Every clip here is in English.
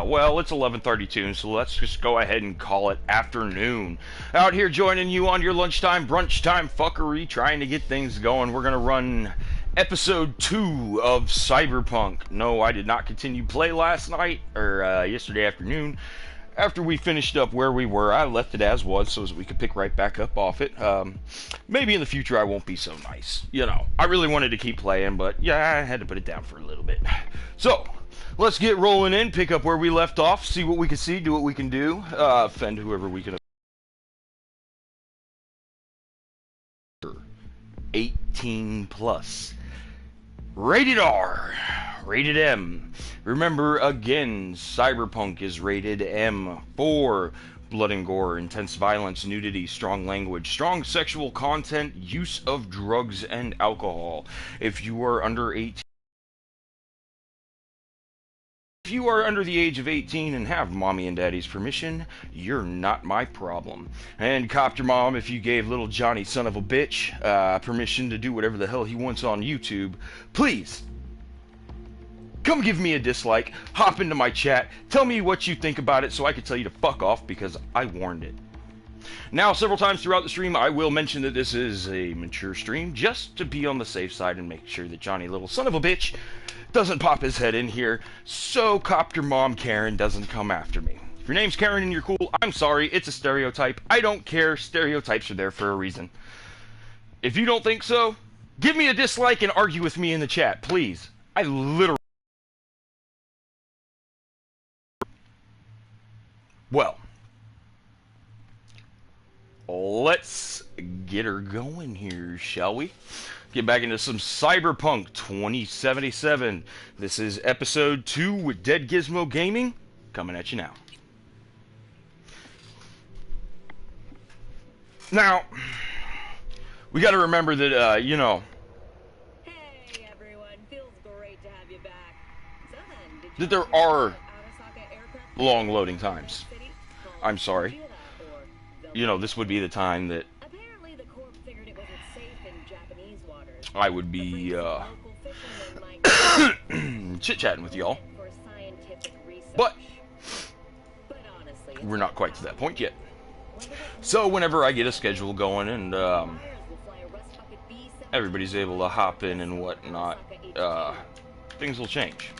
Well, it's 11:32, so let's just go ahead and call it afternoon. Out here joining you on your lunchtime, brunch time fuckery, trying to get things going. We're gonna run episode 2 of Cyberpunk. No, I did not continue play last night, or yesterday afternoon. After we finished up where we were, I left it as was so that we could pick right back up off it. Maybe in the future I won't be so nice. You know, I really wanted to keep playing, but yeah, I had to put it down for a little bit. So, let's get rolling in, pick up where we left off, see what we can see, do what we can do, offend whoever we can. 18 plus. Rated R. Rated M. Remember, again, Cyberpunk is rated M for blood and gore, intense violence, nudity, strong language, strong sexual content, use of drugs and alcohol. If you are under 18, if you are under the age of 18 and have mommy and daddy's permission, you're not my problem. And Copter Mom, if you gave little Johnny son of a bitch permission to do whatever the hell he wants on YouTube, please come give me a dislike, hop into my chat, tell me what you think about it so I can tell you to fuck off because I warned it. Now, several times throughout the stream, I will mention that this is a mature stream just to be on the safe side and make sure that Johnny little son of a bitch doesn't pop his head in here so Copter Mom Karen doesn't come after me. If your name's Karen and you're cool, I'm sorry, it's a stereotype. I don't care, stereotypes are there for a reason. If you don't think so, give me a dislike and argue with me in the chat, please. I literally... Well, let's get her going here, shall we? Get back into some Cyberpunk 2077. This is episode 2 with Dead Gizmo Gaming, coming at you now. Now, we gotta remember that, you know... Hey everyone, feels great to have you back. So then, did you that there are long loading times. I'm sorry. You know, this would be the time that Apparently the Corp figured it wasn't safe in Japanese waters. I would be chit-chatting with y'all. But honestly, we're not quite to that point yet. So whenever I get a schedule going and everybody's able to hop in and whatnot, things will change.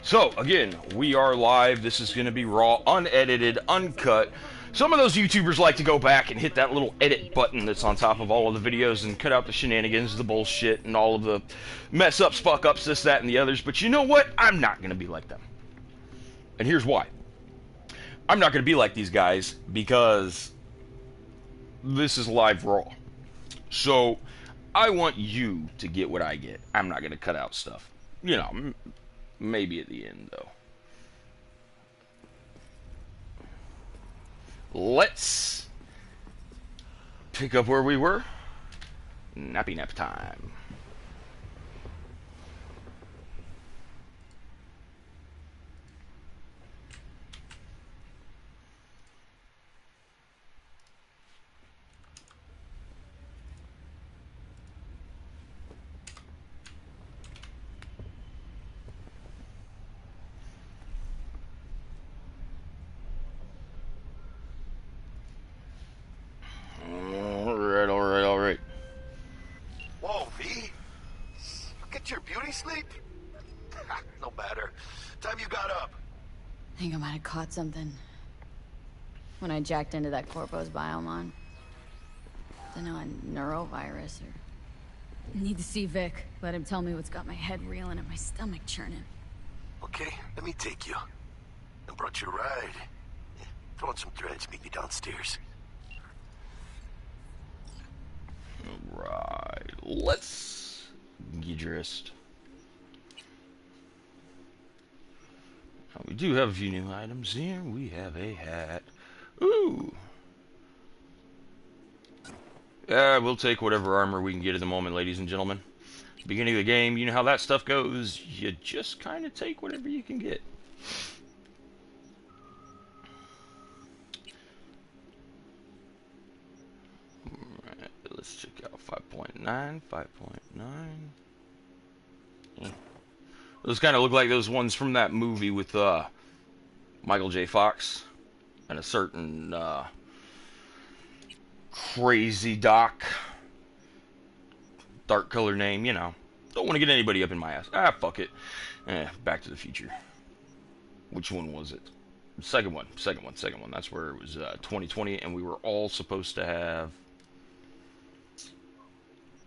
So, again, we are live. This is going to be raw, unedited, uncut. Some of those YouTubers like to go back and hit that little edit button that's on top of all of the videos and cut out the shenanigans, the bullshit, and all of the mess-ups, fuck-ups, this, that, and the others. But you know what? I'm not going to be like them. And here's why. I'm not going to be like these guys because this is live raw. So, I want you to get what I get. I'm not going to cut out stuff. You know, maybe at the end, though. Let's pick up where we were. Nappy nap time. Alright. Whoa, V? Get your beauty sleep? No matter. Time you got up. I think I might have caught something when I jacked into that Corpo's biomon. Don't know, a neurovirus or... Need to see Vic. Let him tell me what's got my head reeling and my stomach churning. Okay, let me take you. I brought you a ride. Throw on some threads, meet me downstairs. Alright, let's get dressed. Now, we do have a few new items here. We have a hat. Ooh! Yeah, we'll take whatever armor we can get at the moment, ladies and gentlemen. Beginning of the game, you know how that stuff goes. You just kind of take whatever you can get. Alright, let's check out 5.9, 5.9. Yeah. Those kind of look like those ones from that movie with, Michael J. Fox and a certain crazy doc, dark color name, you know. Don't want to get anybody up in my ass. Ah, fuck it. Back to the Future. Which one was it? Second one. That's where it was 2020, and we were all supposed to have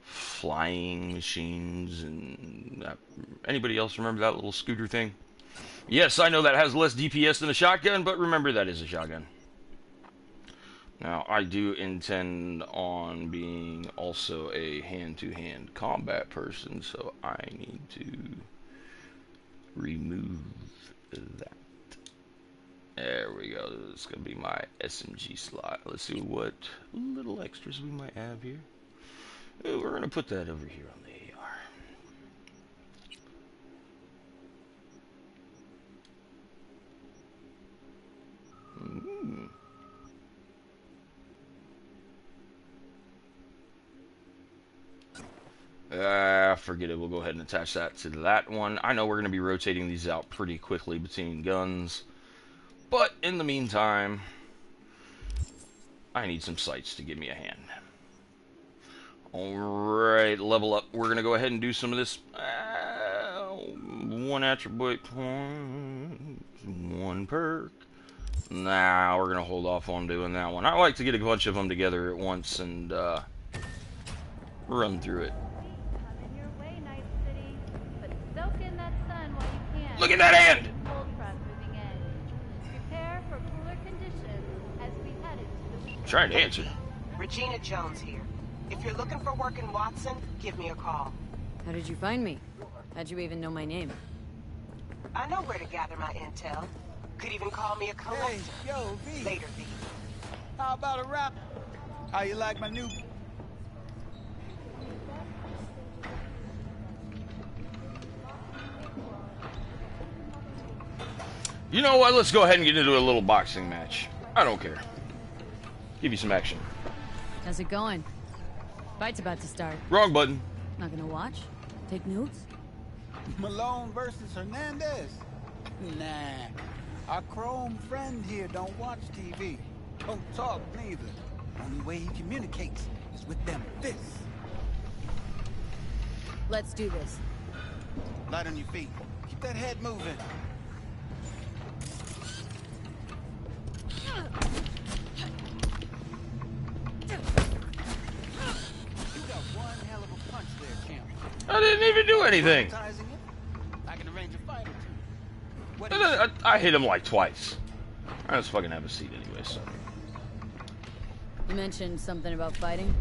flying machines. And anybody else remember that little scooter thing? Yes, I know that has less DPS than a shotgun, but remember that is a shotgun. Now, I do intend on being also a hand-to-hand combat person, so I need to remove that. There we go. This is going to be my SMG slot. Let's see what little extras we might have here. We're going to put that over here on the AR. Forget it. We'll go ahead and attach that to that one. I know we're going to be rotating these out pretty quickly between guns. But in the meantime, I need some sights to give me a hand. Alright, level up. We're going to go ahead and do some of this. One attribute point, one perk. Nah, we're going to hold off on doing that one. I like to get a bunch of them together at once and run through it. Look at that hand! Trying to answer. Regina Jones here. If you're looking for work in Watson, give me a call. How did you find me? How'd you even know my name? I know where to gather my intel. Could even call me a collector. Hey, yo, V. Later, V. How about a rap? How you like my new... You know what? Let's go ahead and get into a little boxing match. I don't care. Give you some action. How's it going? Fight's about to start. Wrong button. Not gonna watch? Take notes? Malone versus Hernandez? Nah. Our chrome friend here don't watch TV. Don't talk neither. Only way he communicates is with them fists. Let's do this. Light on your feet. Keep that head moving. I didn't even do anything. I hit him like twice. I just fucking have a seat anyway, so. You mentioned something about fighting?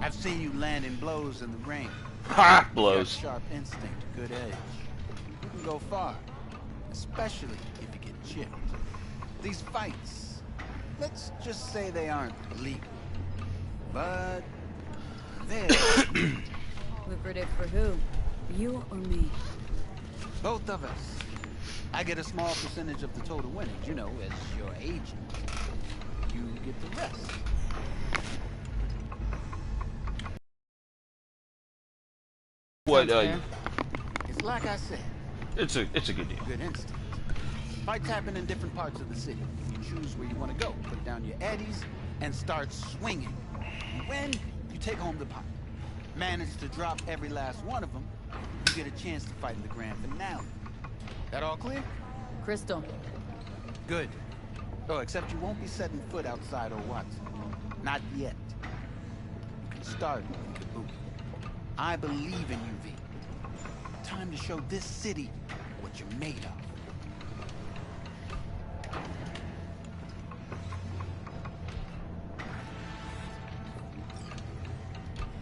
I've seen you landing blows in the ring. Ha! Blows. Sharp instinct, good edge. You can go far, especially if you get chipped. These fights, let's just say they aren't legal, but they're lucrative for who? You or me? both of us. I get a small percentage of the total winnings, you know, as your agent. You get the rest. What? It's like I said. It's a good deal. Good instinct. Fights happen in different parts of the city. You choose where you want to go. Put down your eddies and start swinging. When you take home the pot, manage to drop every last one of them, you get a chance to fight in the grand finale. That all clear? Crystal. Good. Oh, except you won't be setting foot outside or Watson. Not yet. You can start with the boot. I believe in you, V. Time to show this city what you're made of.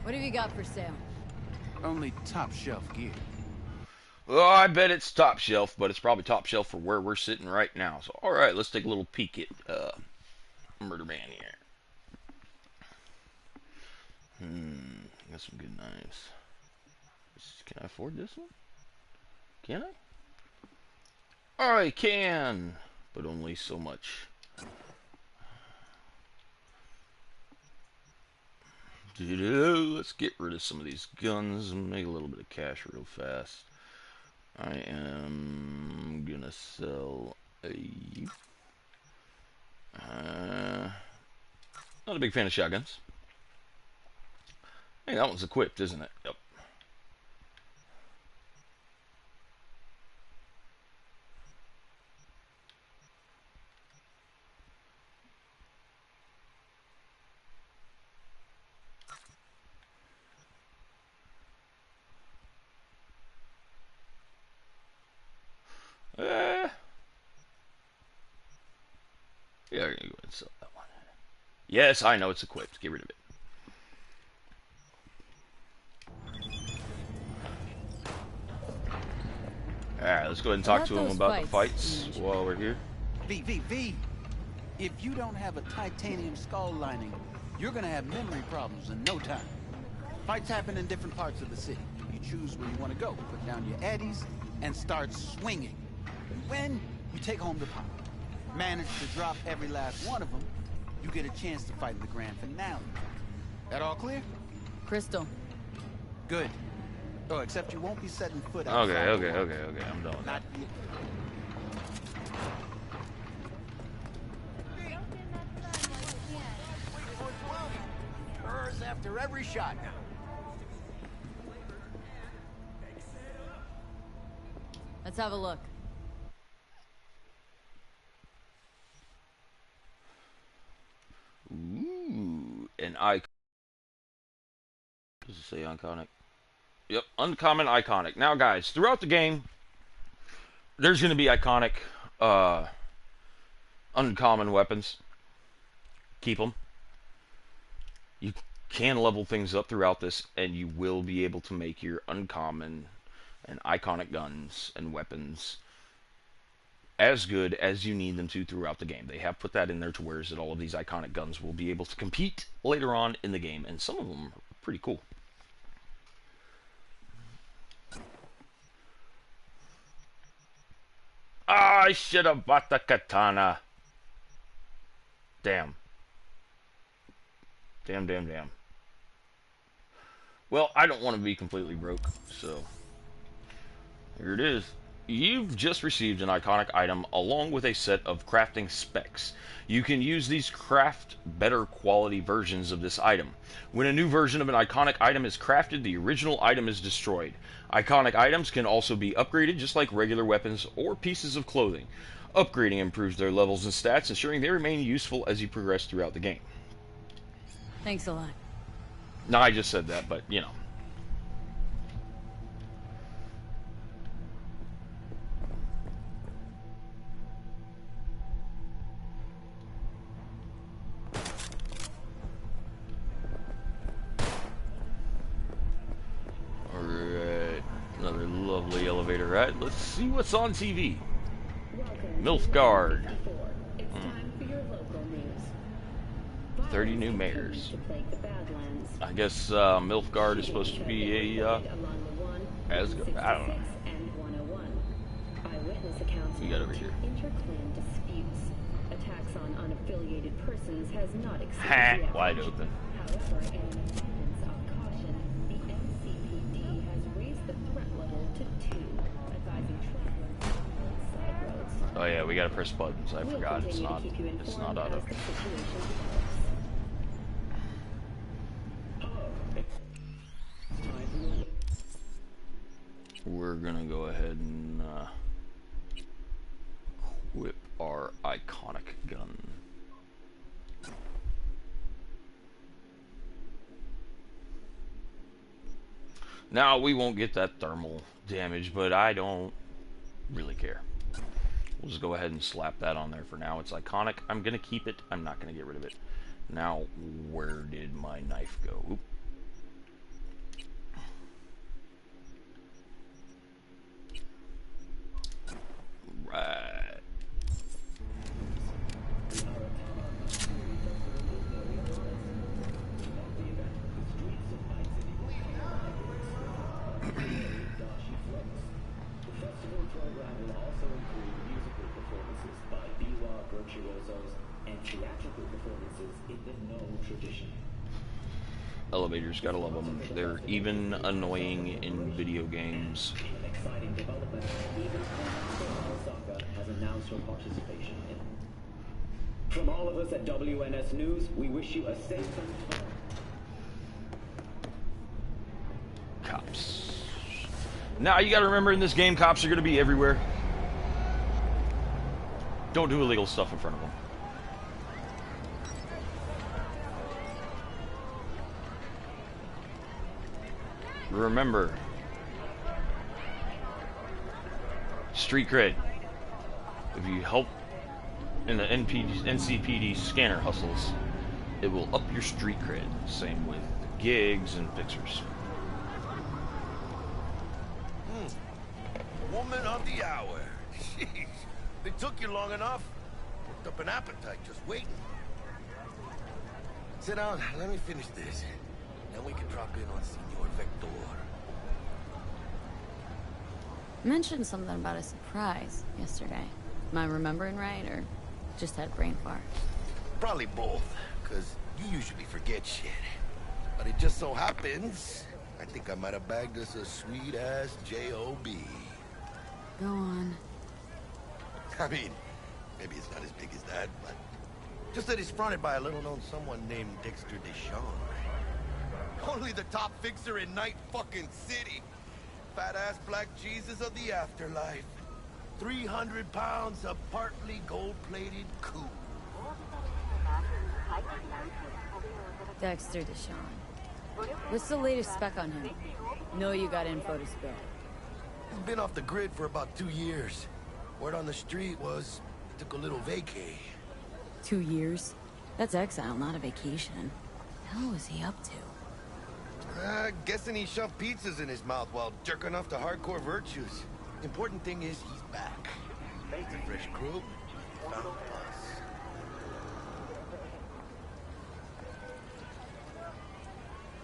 What have you got for sale? Only top shelf gear. Oh, I bet it's top shelf, but it's probably top shelf for where we're sitting right now. So, all right, let's take a little peek at Murder Man here. Got some good knives. Can I afford this one? Can I? I can, but only so much. Let's get rid of some of these guns and make a little bit of cash real fast. I am gonna sell Not a big fan of shotguns. Hey, that one's equipped, isn't it? Yep. Yeah, we're gonna go ahead and sell that one. Yes, I know it's equipped. Get rid of it. Alright, let's go ahead and talk to him about the fights while we're here. V. If you don't have a titanium skull lining, you're gonna have memory problems in no time. Fights happen in different parts of the city. You choose where you want to go, put down your eddies, and start swinging. And when you take home the pot, manage to drop every last one of them, you get a chance to fight in the grand finale. That all clear? Crystal. Good. Oh, except you won't be setting foot Okay, outside. okay. I'm done with that. Not yet. Hers after every shot now. Let's have a look. Ooh, an icon. Does it say iconic? Yep, uncommon, iconic. Now, guys, throughout the game, there's going to be iconic, uncommon weapons. Keep them. You can level things up throughout this, and you will be able to make your uncommon and iconic guns and weapons as good as you need them to throughout the game. They have put that in there to where is that all of these iconic guns will be able to compete later on in the game, and some of them are pretty cool. I should have bought the katana. Damn. Damn. Well, I don't want to be completely broke, so here it is. You've just received an iconic item along with a set of crafting specs. You can use these craft better quality versions of this item. When a new version of an iconic item is crafted, the original item is destroyed. Iconic items can also be upgraded just like regular weapons or pieces of clothing. Upgrading improves their levels and stats, ensuring they remain useful as you progress throughout the game. Thanks a lot. Now, I just said that, but, you know. Alright, another lovely elevator ride. Let's see what's on TV. Milfgard. 30 new mayors. I guess Milfgard is supposed to be a Asgard. I don't know. What we got over here? Attacks on unaffiliated persons has not Ha! Wide open. However, in an abundance of caution, the NCPD has raised the threat level to 2, advising travelers to avoid side roads. Oh yeah, we gotta press buttons. I forgot. It's not auto. We're gonna go ahead and equip our iconic gun. Now, we won't get that thermal damage, but I don't really care. We'll just go ahead and slap that on there for now. It's iconic. I'm gonna keep it. I'm not gonna get rid of it. Now, where did my knife go? Oop. Right. Elevators, gotta love them. They're even annoying in video games. has announced her participation in. From all of us at WNS News, we wish you a safe and Cops. Now you gotta remember, in this game, cops are gonna be everywhere. Don't do illegal stuff in front of them. Remember, street cred. If you help in the NCPD scanner hustles, it will up your street cred. Same with gigs and fixers. Woman of the hour. Jeez. It took you long enough. Worked up an appetite just waiting. Sit down. Let me finish this. Then we can drop in on Senor Vector. You mentioned something about a surprise yesterday. Am I remembering right, or just had a brain fart? Probably both, because you usually forget shit. But it just so happens, I think I might have bagged us a sweet-ass J.O.B. Go on. I mean, maybe it's not as big as that, but just that it's fronted by a little-known someone named Dexter Deshawn. Only the top fixer in Night fucking City. Fat-ass black Jesus of the afterlife. 300 pounds of partly gold-plated cool. Dexter Deshawn. What's the latest spec on him? Know you got info to spill. He's been off the grid for about 2 years. Word on the street was he took a little vacay. 2 years? That's exile, not a vacation. The hell was he up to? Guessing he shoved pizzas in his mouth while jerking off to hardcore virtues. Important thing is he's back. It's a fresh crew. Found us.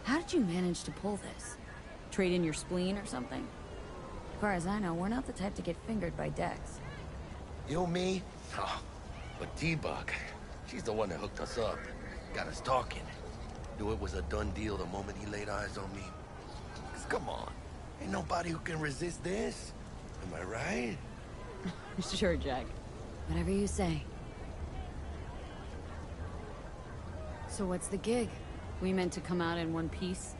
How did you manage to pull this? Trade in your spleen or something? As far as I know, we're not the type to get fingered by Dex. You, me? Oh, but T-Bug, she's the one that hooked us up. Got us talking. Knew it was a done deal the moment he laid eyes on me. 'Cause come on, ain't nobody who can resist this. Am I right? Sure, Jack. Whatever you say. So what's the gig? We meant to come out in one piece?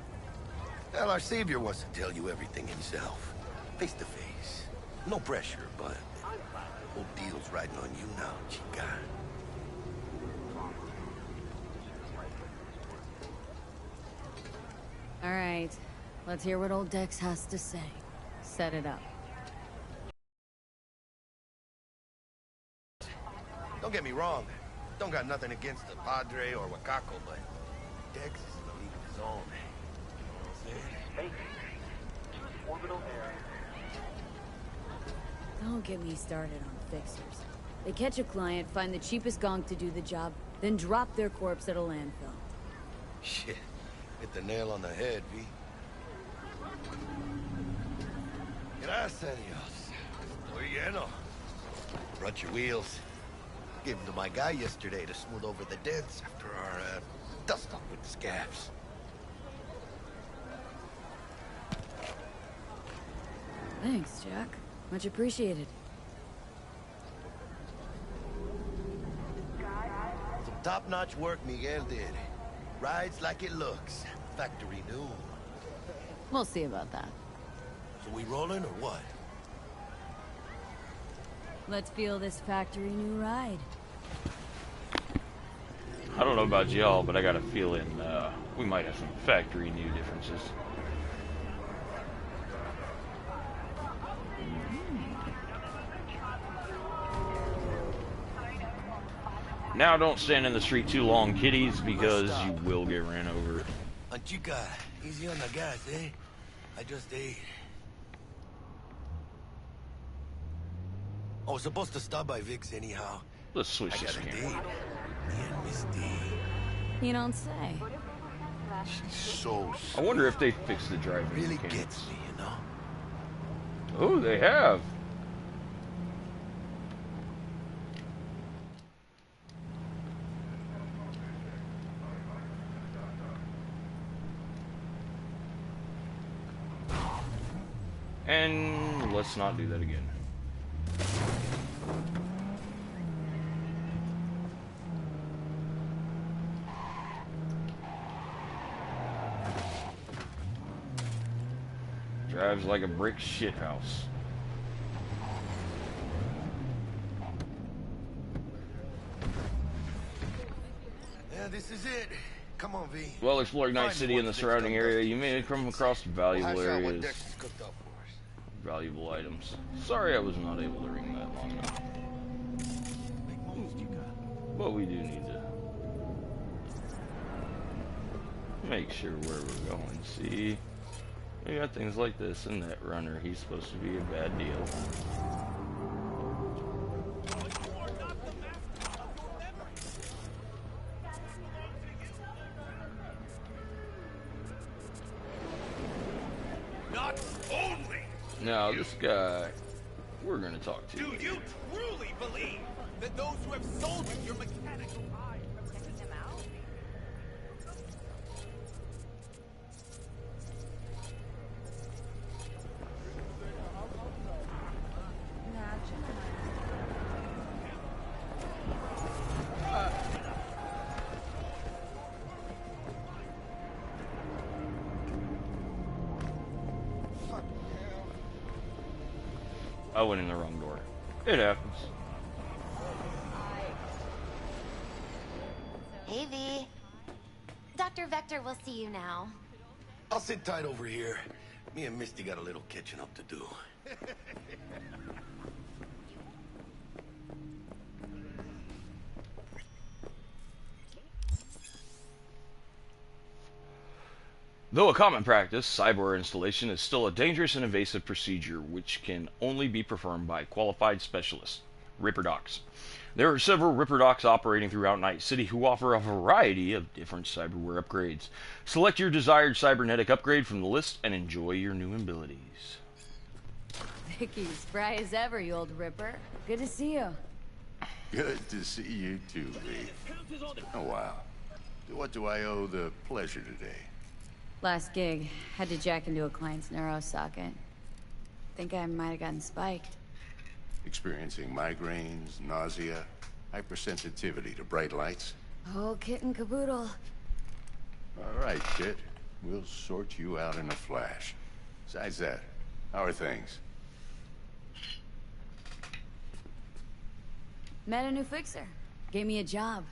Well, our savior wants to tell you everything himself. Face to face. No pressure, but whole deal's riding on you now, chica. All right. Let's hear what old Dex has to say. Set it up. Don't get me wrong. Don't got nothing against the Padre or Wakako, but Dex is in a league of his own. You know what I'm saying? Orbital air. Don't get me started on fixers. They catch a client, find the cheapest gonk to do the job, then drop their corpse at a landfill. Shit. Hit the nail on the head, V. Gracias a Dios. Estoy lleno. Brought your wheels. Gave them to my guy yesterday to smooth over the dents after our dust-up with the scabs. Thanks, Jack. Much appreciated. Some top-notch work Miguel did. Rides like it looks. Factory new. We'll see about that. So we rolling or what? Let's feel this factory new ride. I don't know about y'all, but I got a feeling we might have some factory new differences. Now don't stand in the street too long, kiddies, because you will get ran over. Chica, easy on the gas, eh? I just ate. I was supposed to stop by Vic's anyhow. Let's switch I this got a date. camera. Me and Miss D. You don't say. She's so I sweet. wonder if they fixed the driving Really mechanics. gets me, you know? Oh, they have. And let's not do that again. Drives like a brick shithouse. Yeah, this is it. Come on, V. While exploring Night Find City what and the Dexter surrounding does. area, you may come across valuable Hash out what areas, Dexter's cooked up for us. valuable items. Sorry I was not able to ring that long enough. But we do need to make sure where we're going. See, we got things like this and that runner. He's supposed to be a bad deal. Not only Now, this guy, we're going to talk to. do you truly believe that those who have sold you your mechanical eye have taken him out? I went in the wrong door. It happens. Hey, V. Dr. Vector will see you now. I'll sit tight over here. Me and Misty got a little catching up to do. Though a common practice, cyberware installation is still a dangerous and invasive procedure which can only be performed by qualified specialists, Ripper Docs. There are several Ripper Docs operating throughout Night City who offer a variety of different cyberware upgrades. Select your desired cybernetic upgrade from the list and enjoy your new abilities. Vicky, spry as ever, you old Ripper. Good to see you. Good to see you too, V. Oh, wow. What do I owe the pleasure today? Last gig, had to jack into a client's neuro socket. Think I might have gotten spiked. Experiencing migraines, nausea, hypersensitivity to bright lights? Oh, kit and caboodle. All right, kid. We'll sort you out in a flash. Besides that, how are things? Met a new fixer. Gave me a job.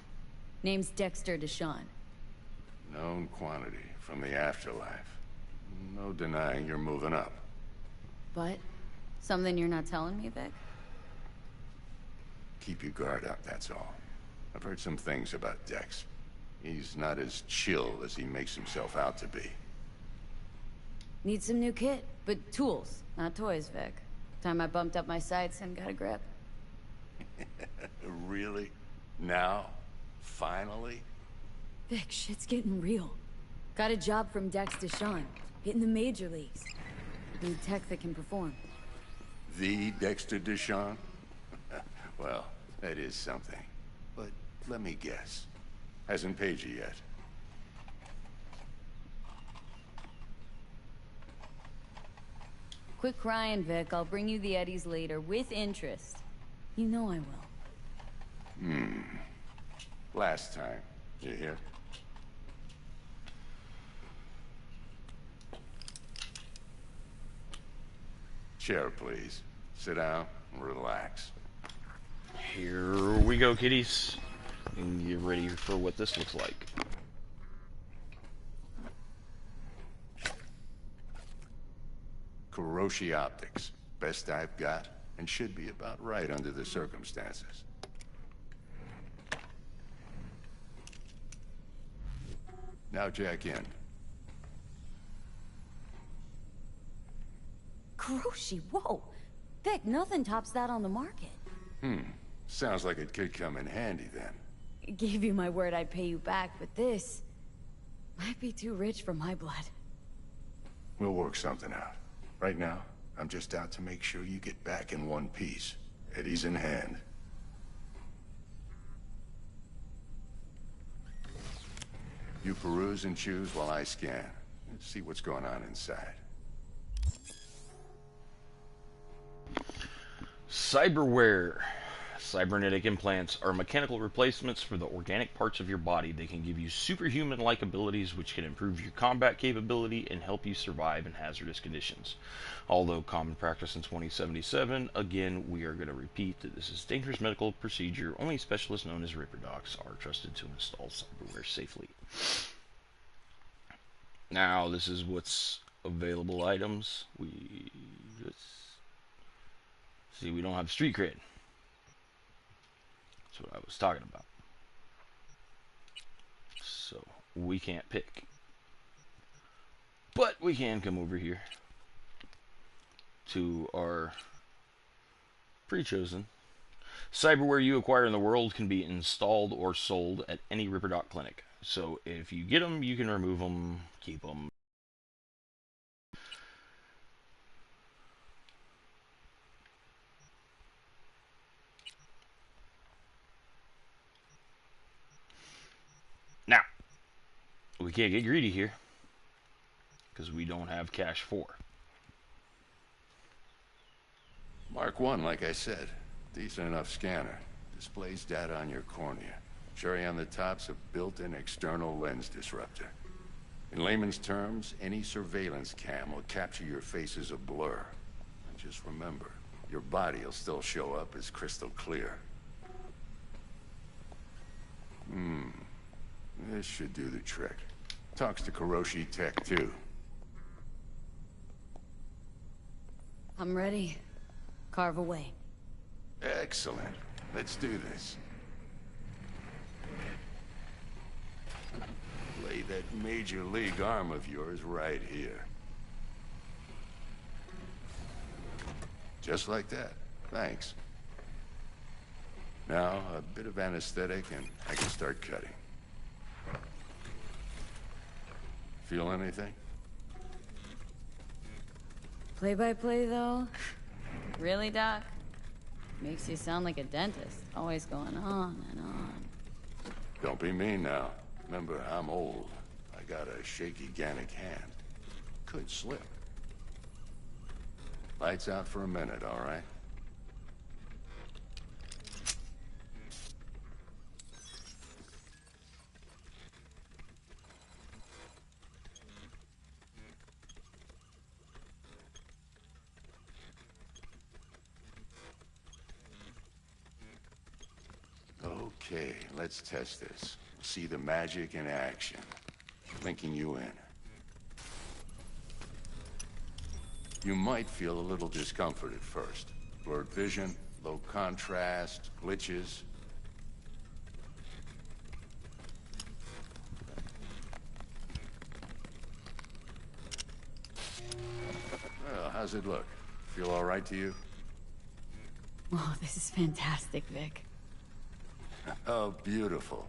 Name's Dexter Deshawn. Known quantity from the afterlife. No denying you're moving up. But? Something you're not telling me, Vic? Keep your guard up, that's all. I've heard some things about Dex. He's not as chill as he makes himself out to be. Need some new kit, but tools, not toys, Vic. Time I bumped up my sights and got a grip. Really? Now? Finally? Vic, shit's getting real. Got a job from Dex Deshawn, hitting the major leagues. Need tech that can perform. The Dexter Deshawn? Well, that is something. But let me guess. Hasn't paid you yet. Quit crying, Vic. I'll bring you the eddies later, with interest. You know I will. Last time. You hear? Chair, please. Sit down and relax. Here we go, kiddies. And get ready for what this looks like. Kuroshi Optics. Best I've got, and should be about right under the circumstances. Now jack in. Kuroshi, whoa! Vic, nothing tops that on the market. Sounds like it could come in handy then. Gave you my word I'd pay you back, but this might be too rich for my blood. We'll work something out. Right now, I'm just out to make sure you get back in one piece. Eddie's in hand. You peruse and choose while I scan. Let's see what's going on inside. Cyberware. Cybernetic implants are mechanical replacements for the organic parts of your body. They can give you superhuman-like abilities which can improve your combat capability and help you survive in hazardous conditions. Although common practice in 2077, again, we are going to repeat that this is dangerous medical procedure. Only specialists known as Ripper Docs are trusted to install cyberware safely. Now, this is what's available items. See, we don't have street cred. That's what I was talking about. So, we can't pick. But we can come over here to our pre-chosen. Cyberware you acquire in the world can be installed or sold at any Ripper Doc clinic. So, if you get them, you can remove them, keep them. Now, we can't get greedy here because we don't have cash for. Mark 1, like I said. Decent enough scanner. Displays data on your cornea. Cherry on the top's a built-in external lens disruptor. In layman's terms, any surveillance cam will capture your face as a blur. And just remember, your body will still show up as crystal clear. This should do the trick. Talks to Kuroshi Tech, too. I'm ready. Carve away. Excellent. Let's do this. Lay that major league arm of yours right here. Just like that. Thanks. Now, a bit of anesthetic and I can start cutting. Feel anything? Play-by-play, though? Really, Doc? Makes you sound like a dentist. Always going on and on. Don't be mean now. Remember, I'm old. I got a shaky Gannic hand. Could slip. Lights out for a minute, all right? Okay, let's test this. See the magic in action. Linking you in. You might feel a little discomfort at first. Blurred vision, low contrast, glitches. Well, how's it look? Feel all right to you? Oh, this is fantastic, Vic. Oh, beautiful.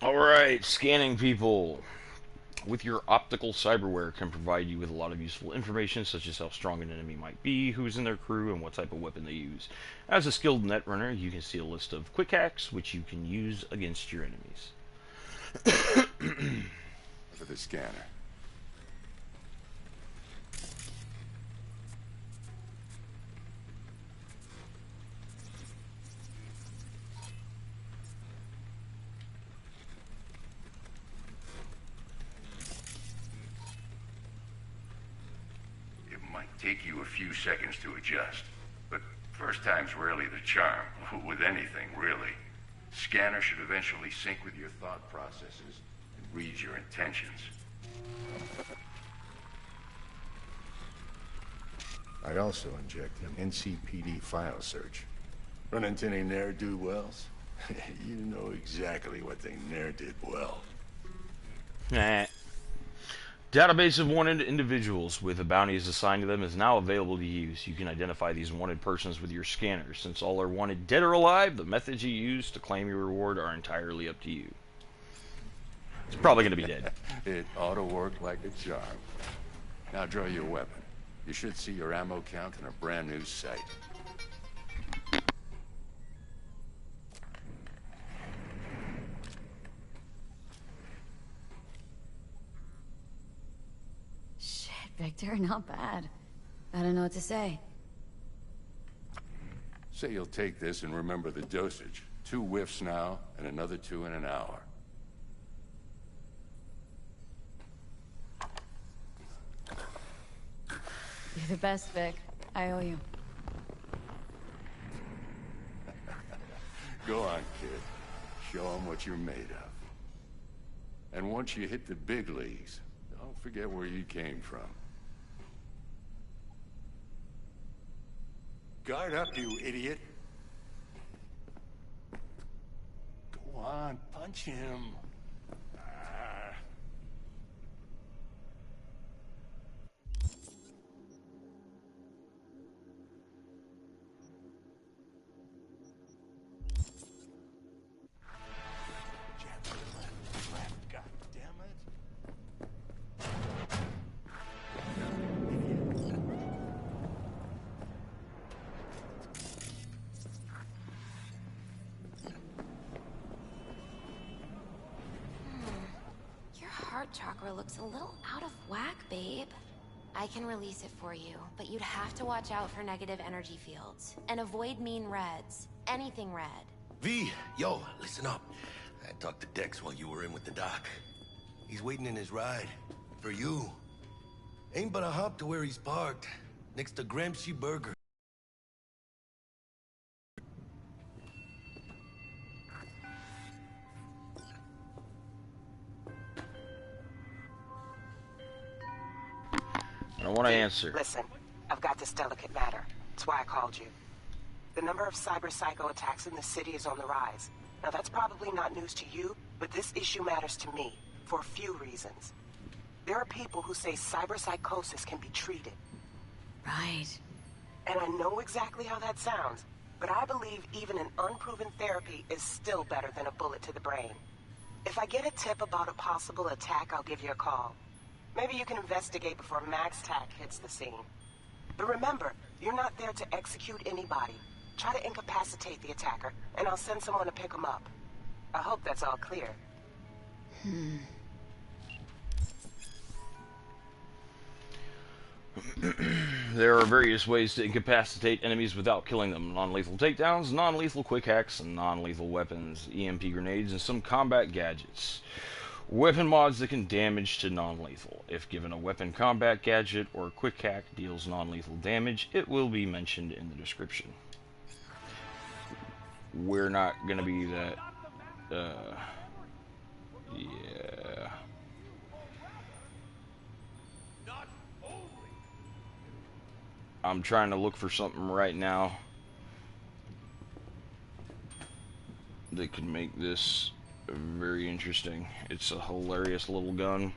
Alright, scanning people. With your optical cyberware can provide you with a lot of useful information, such as how strong an enemy might be, who's in their crew, and what type of weapon they use. As a skilled netrunner, you can see a list of quick hacks, which you can use against your enemies. For the scanner. Take you a few seconds to adjust. But first time's rarely the charm, with anything, really. Scanner should eventually sync with your thought processes and read your intentions. I also inject an NCPD file search. Run into any ne'er-do-wells? You know exactly what they ne'er did well. Nah. Database of wanted individuals with the bounties assigned to them is now available to use. You can identify these wanted persons with your scanner. Since all are wanted dead or alive, the methods you use to claim your reward are entirely up to you. It's probably going to be dead. It ought to work like a charm. Now draw your weapon. You should see your ammo count in a brand new sight. Victor, not bad. I don't know what to say. Say you'll take this and remember the dosage. 2 whiffs now, and another 2 in an hour. You're the best, Vic. I owe you. Go on, kid. Show them what you're made of. And once you hit the big leagues, don't forget where you came from. Guard up, you idiot. Go on, punch him. Ah. God damn it. Your heart chakra looks a little out of whack, babe. I can release it for you, but you'd have to watch out for negative energy fields. And avoid mean reds. Anything red. V, yo, listen up. I talked to Dex while you were in with the doc. He's waiting in his ride. For you. Ain't but a hop to where he's parked. Next to Gramsci Burger. I want to answer. Listen, I've got this delicate matter. That's why I called you. The number of cyber-psycho attacks in the city is on the rise. Now, that's probably not news to you, but this issue matters to me for a few reasons. There are people who say cyberpsychosis can be treated. Right. And I know exactly how that sounds, but I believe even an unproven therapy is still better than a bullet to the brain. If I get a tip about a possible attack, I'll give you a call. Maybe you can investigate before Max Tack hits the scene. But remember, you're not there to execute anybody. Try to incapacitate the attacker, and I'll send someone to pick him up. I hope that's all clear. There are various ways to incapacitate enemies without killing them. Non-lethal takedowns, non-lethal quick hacks, and non-lethal weapons, EMP grenades, and some combat gadgets. Weapon mods that can damage to non-lethal. If given a weapon combat gadget or a quick hack deals non-lethal damage, it will be mentioned in the description. We're not gonna be that, yeah. I'm trying to look for something right now that could make this very interesting. It's a hilarious little gun.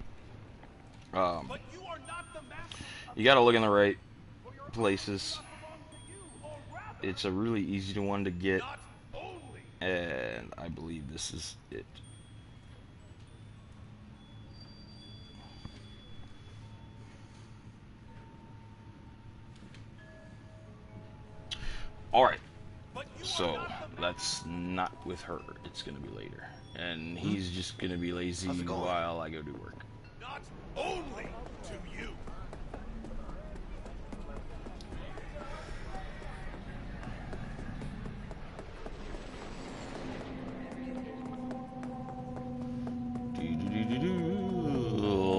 You gotta look in the right places. It's a really easy one to get, and I believe this is it. Alright, so that's not with her, it's gonna be later. And he's just gonna be lazy while I go do work. Not only to you.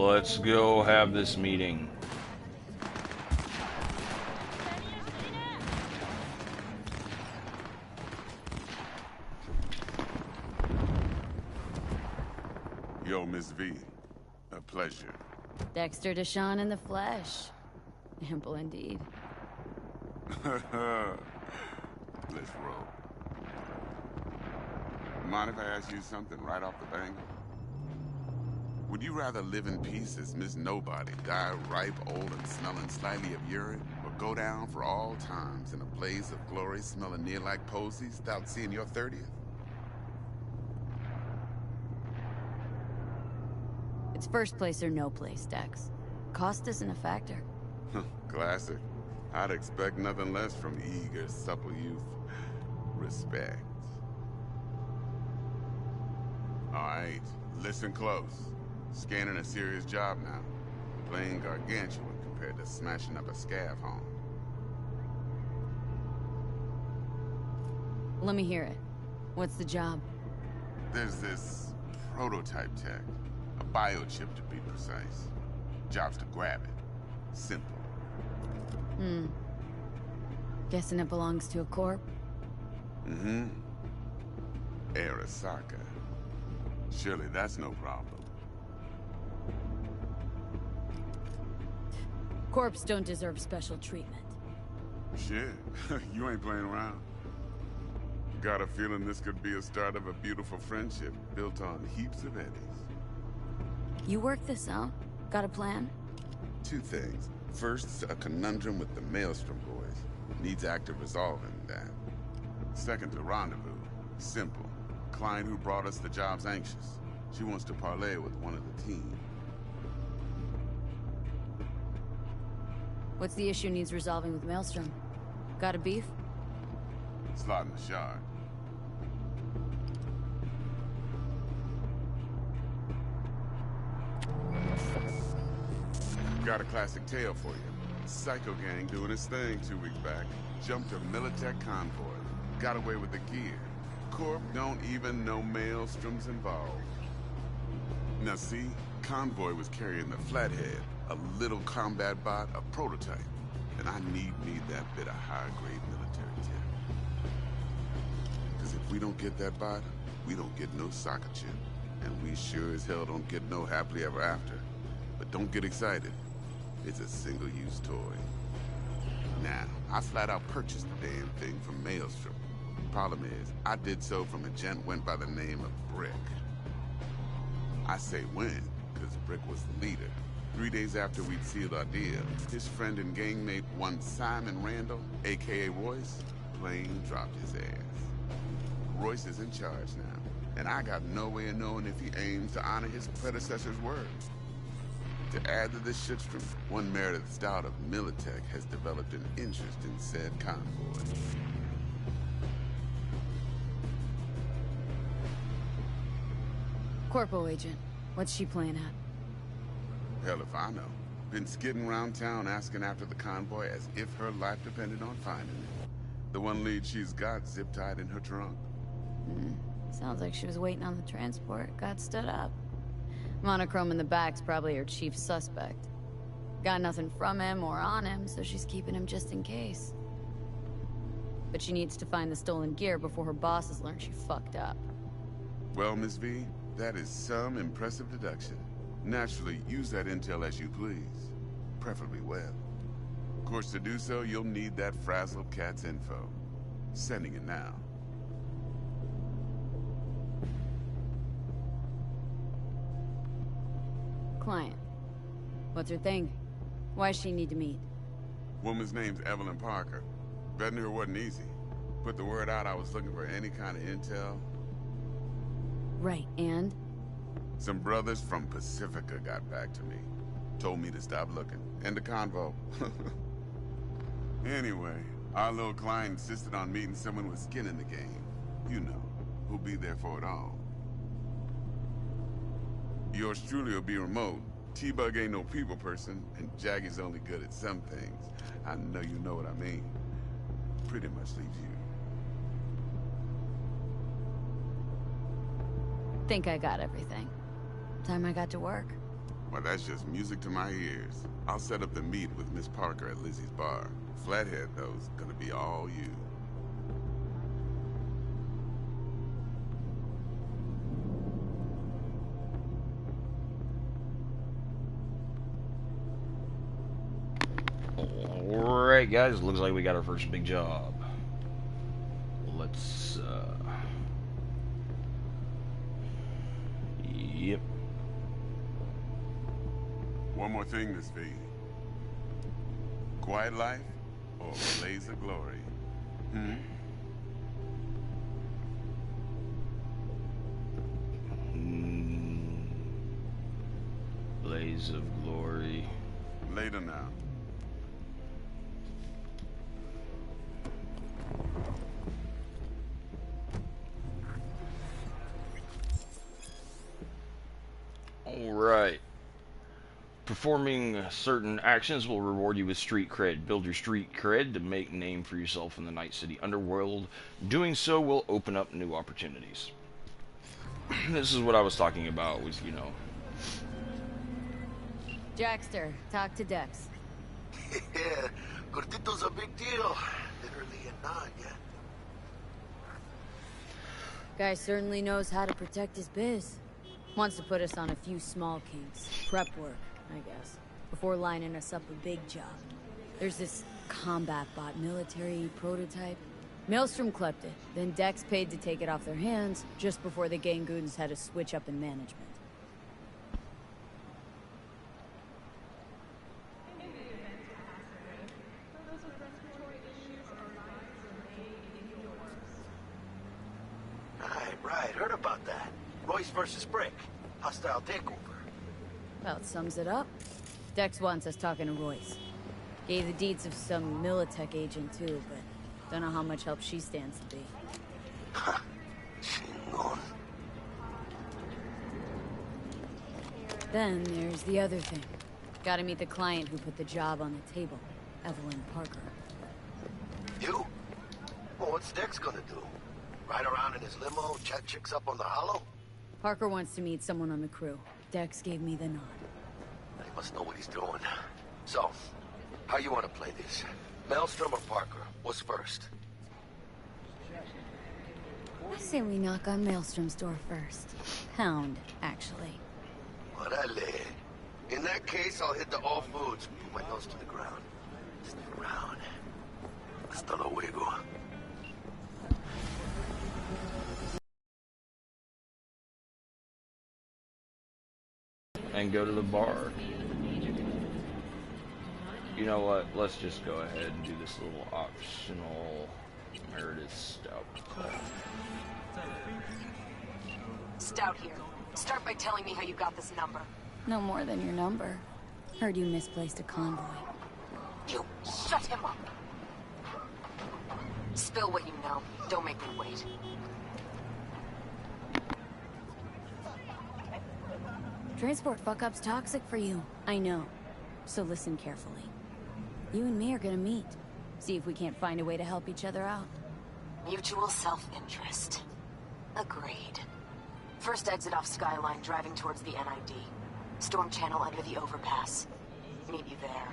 Let's go have this meeting. Yo, Miss V. A pleasure. Dexter Deshawn in the flesh. Ample indeed. Let's roll. Mind if I ask you something right off the bang? Would you rather live in peace as Miss Nobody, die ripe, old, and smelling slightly of urine, or go down for all times in a blaze of glory smelling near like posies without seeing your 30th? It's first place or no place, Dex. Cost isn't a factor. Classic. I'd expect nothing less from eager, supple youth. Respect. All right, listen close. Scanning a serious job now. Playing gargantuan compared to smashing up a scav home. Let me hear it. What's the job? There's this prototype tech. A biochip to be precise. Job's to grab it. Simple. Guessing it belongs to a corp? Mm-hmm. Arasaka. Surely that's no problem. Corps don't deserve special treatment. Shit, you ain't playing around. Got a feeling this could be a start of a beautiful friendship built on heaps of eddies. You work this out? Got a plan? Two things. First, a conundrum with the Maelstrom boys. Needs active resolving that. Second, a rendezvous. Simple. Client who brought us the job's anxious. She wants to parlay with one of the team. What's the issue needs resolving with Maelstrom? Got a beef? Slot in the shard. Got a classic tale for you. Psycho gang doing his thing 2 weeks back. Jumped a Militech convoy. Got away with the gear. Corp don't even know Maelstrom's involved. Now see, convoy was carrying the Flathead, a little combat bot, a prototype. And I need that bit of high-grade military tech. Because if we don't get that bot, we don't get no soccer chip. And we sure as hell don't get no happily ever after. But don't get excited. It's a single-use toy. Now, I flat out purchased the damn thing from Maelstrom. Problem is, I did so from a gent went by the name of Brick. I say when, because Brick was the leader. 3 days after we'd sealed our deal, his friend and gangmate, one Simon Randall, a.k.a. Royce, plain dropped his ass. Royce is in charge now, and I got no way of knowing if he aims to honor his predecessor's word. To add to this shitstorm, one Meredith Stout of Militech has developed an interest in said convoy. Corpo agent. What's she playing at? Hell if I know. Been skidding around town asking after the convoy as if her life depended on finding it. The one lead she's got zip-tied in her trunk. Sounds like she was waiting on the transport, got stood up. Monochrome in the back's probably her chief suspect. Got nothing from him or on him, so she's keeping him just in case. But she needs to find the stolen gear before her bosses learn she fucked up. Well, Miss V, that is some impressive deduction. Naturally, use that intel as you please. Preferably well. Of course, to do so, you'll need that frazzled cat's info. Sending it now. Client. What's her thing? Why does she need to meet? Woman's name's Evelyn Parker. Vetting her wasn't easy. Put the word out I was looking for any kind of intel. Right, and? Some brothers from Pacifica got back to me. Told me to stop looking. End the convo. Anyway, our little client insisted on meeting someone with skin in the game. You know, who'll be there for it all. Yours truly will be remote. T-Bug ain't no people person, and Jaggy's only good at some things. I know you know what I mean. Pretty much leaves you. Think I got everything. Time I got to work. Well, that's just music to my ears. I'll set up the meet with Miss Parker at Lizzie's bar. Flathead, though, is gonna be all you. Alright, guys, looks like we got our first big job. Let's, Yep. One more thing, Miss V. Quiet life or blaze of glory? Blaze of glory. Later now. Alright. Performing certain actions will reward you with street cred. Build your street cred to make a name for yourself in the Night City underworld. Doing so will open up new opportunities. This is what I was talking about, was, you know... Jackster, talk to Dex. Yeah, Gordito's a big deal. Literally and not, yeah. Guy certainly knows how to protect his biz. Wants to put us on a few small kinks. Prep work, I guess. Before lining us up a big job. There's this combat bot military prototype. Maelstrom clept it, then Dex paid to take it off their hands just before the Gangoons had a switch up in management. Right, heard about that. Royce versus Brick. Hostile takeover. About sums it up. Dex wants us talking to Royce. Gave the deeds of some Militech agent too, but don't know how much help she stands to be. Ha. Chingon. Then there's the other thing. Gotta meet the client who put the job on the table. Evelyn Parker. You? Well, what's Dex gonna do? Ride around in his limo, chat chicks up on the hollow? Parker wants to meet someone on the crew. Dex gave me the nod. He must know what he's doing. So, how you want to play this? Maelstrom or Parker? What's first? I say we knock on Maelstrom's door first. Pound, actually. Orale. In that case, I'll hit the all foods. Put my nose to the ground. Stick around. Hasta luego. And go to the bar. You know what? Let's just go ahead and do this little optional Meredith Stout. Stout here. Start by telling me how you got this number. No more than your number. Heard you misplaced a convoy. You shut him up. Spill what you know. Don't make me wait. Transport fuck-up's toxic for you. I know. So listen carefully. You and me are gonna meet. See if we can't find a way to help each other out. Mutual self-interest. Agreed. First exit off Skyline, driving towards the NID. Storm channel under the overpass. Meet you there.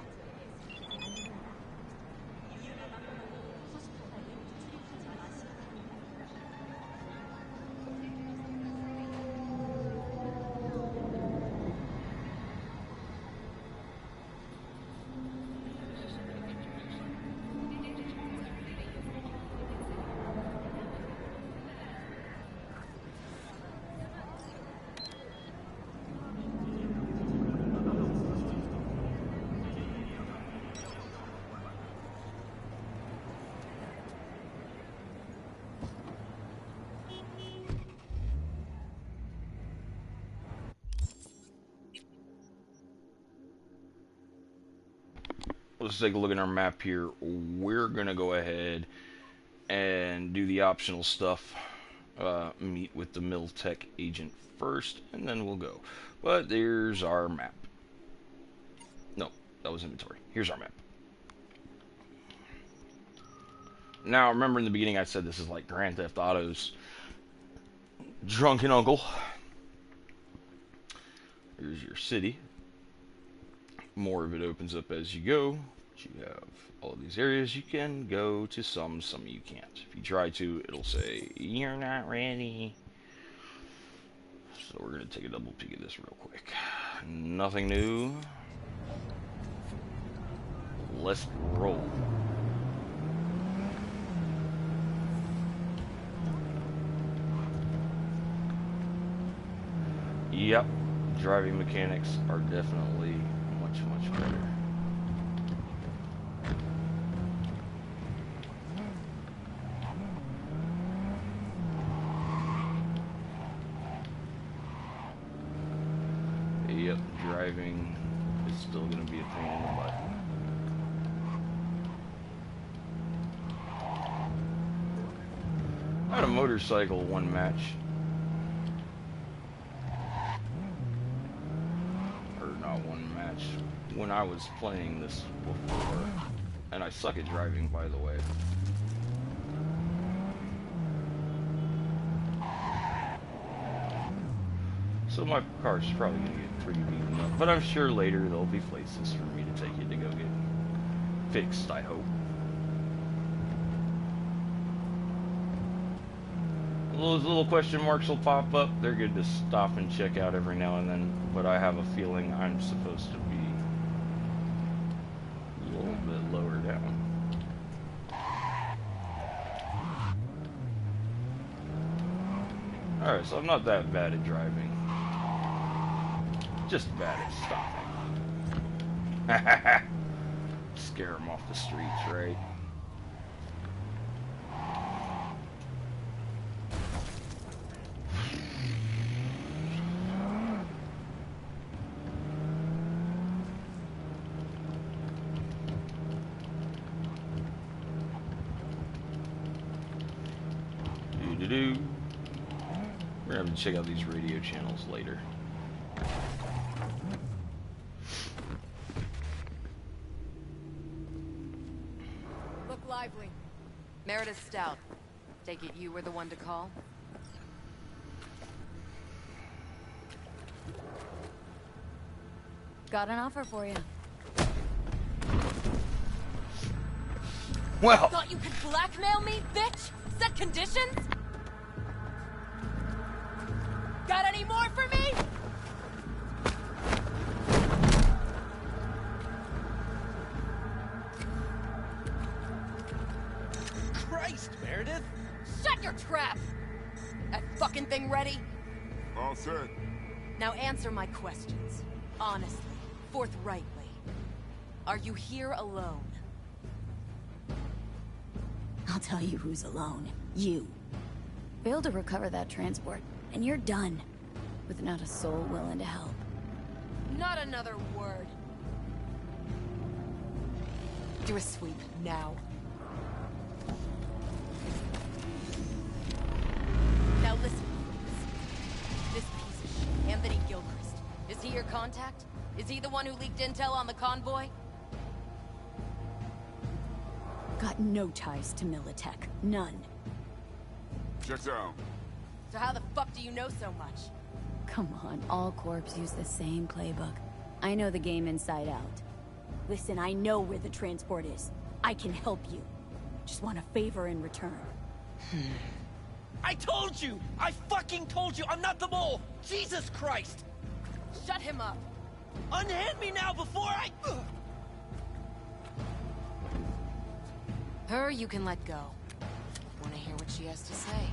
Let's take a look at our map here. We're gonna go ahead and do the optional stuff. Meet with the Militech agent first, and then we'll go. But there's our map. No, that was inventory. Here's our map. Now, remember in the beginning I said this is like Grand Theft Auto's drunken uncle. Here's your city. More of it opens up as you go. You have all of these areas you can go to, some you can't. If you try to, it'll say you're not ready. So we're gonna take a double peek at this real quick. Nothing new. Let's roll. Yep, driving mechanics are definitely much better. Yep, driving is still going to be a pain in the butt. I had a motorcycle one match. Or not one match, when I was playing this before. And I suck at driving, by the way. So my car's probably gonna get pretty beaten up. But I'm sure later there'll be places for me to take it to go get fixed, I hope. Those little question marks will pop up. They're good to stop and check out every now and then, but I have a feeling I'm supposed to be a little bit lower down. Alright, so I'm not that bad at driving. Just bad at stopping. Scare them off the streets, right? We're gonna have to check out these radio channels later. Look lively. Meredith Stout. Take it you were the one to call? Got an offer for you. Well, Thought you could blackmail me, bitch? Set conditions? Got any more for me? Christ, Meredith! Shut your trap! That fucking thing ready? All set. Now answer my questions. Honestly, forthrightly. Are you here alone? I'll tell you who's alone. You. Failed to recover that transport, and you're done. With not a soul willing to help. Not another word. Do a sweep, now. Now listen, please. This piece of shit, Anthony Gilchrist. Is he your contact? Is he the one who leaked intel on the convoy? Got no ties to Militech. None. Checks out. So how the fuck do you know so much? Come on, all corps use the same playbook. I know the game inside out. Listen, I know where the transport is. I can help you. Just want a favor in return. I told you! I fucking told you! I'm not the mole! Jesus Christ! Shut him up! Unhand me now before I... Her you can let go. Wanna hear what she has to say?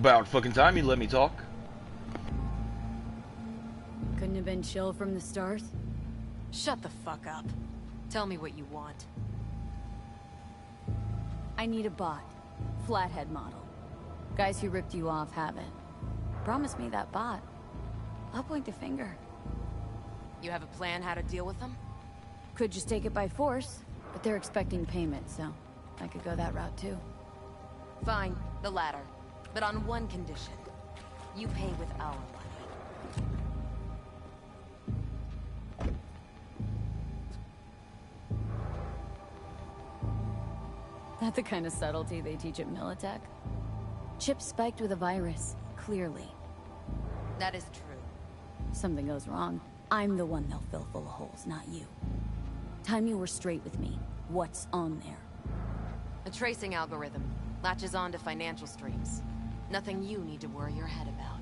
about fucking time you let me talk. Couldn't have been chill from the start? Shut the fuck up. Tell me what you want. I need a bot. Flathead model. Guys who ripped you off have it. Promise me that bot. I'll point the finger. You have a plan how to deal with them? Could just take it by force, but they're expecting payment, so I could go that route too. Fine, the latter. But on one condition. You pay with our money. Not the kind of subtlety they teach at Militech. Chip spiked with a virus, clearly. That is true. Something goes wrong, I'm the one they'll fill full of holes, not you. Time you were straight with me. What's on there? A tracing algorithm. Latches on to financial streams. Nothing you need to worry your head about.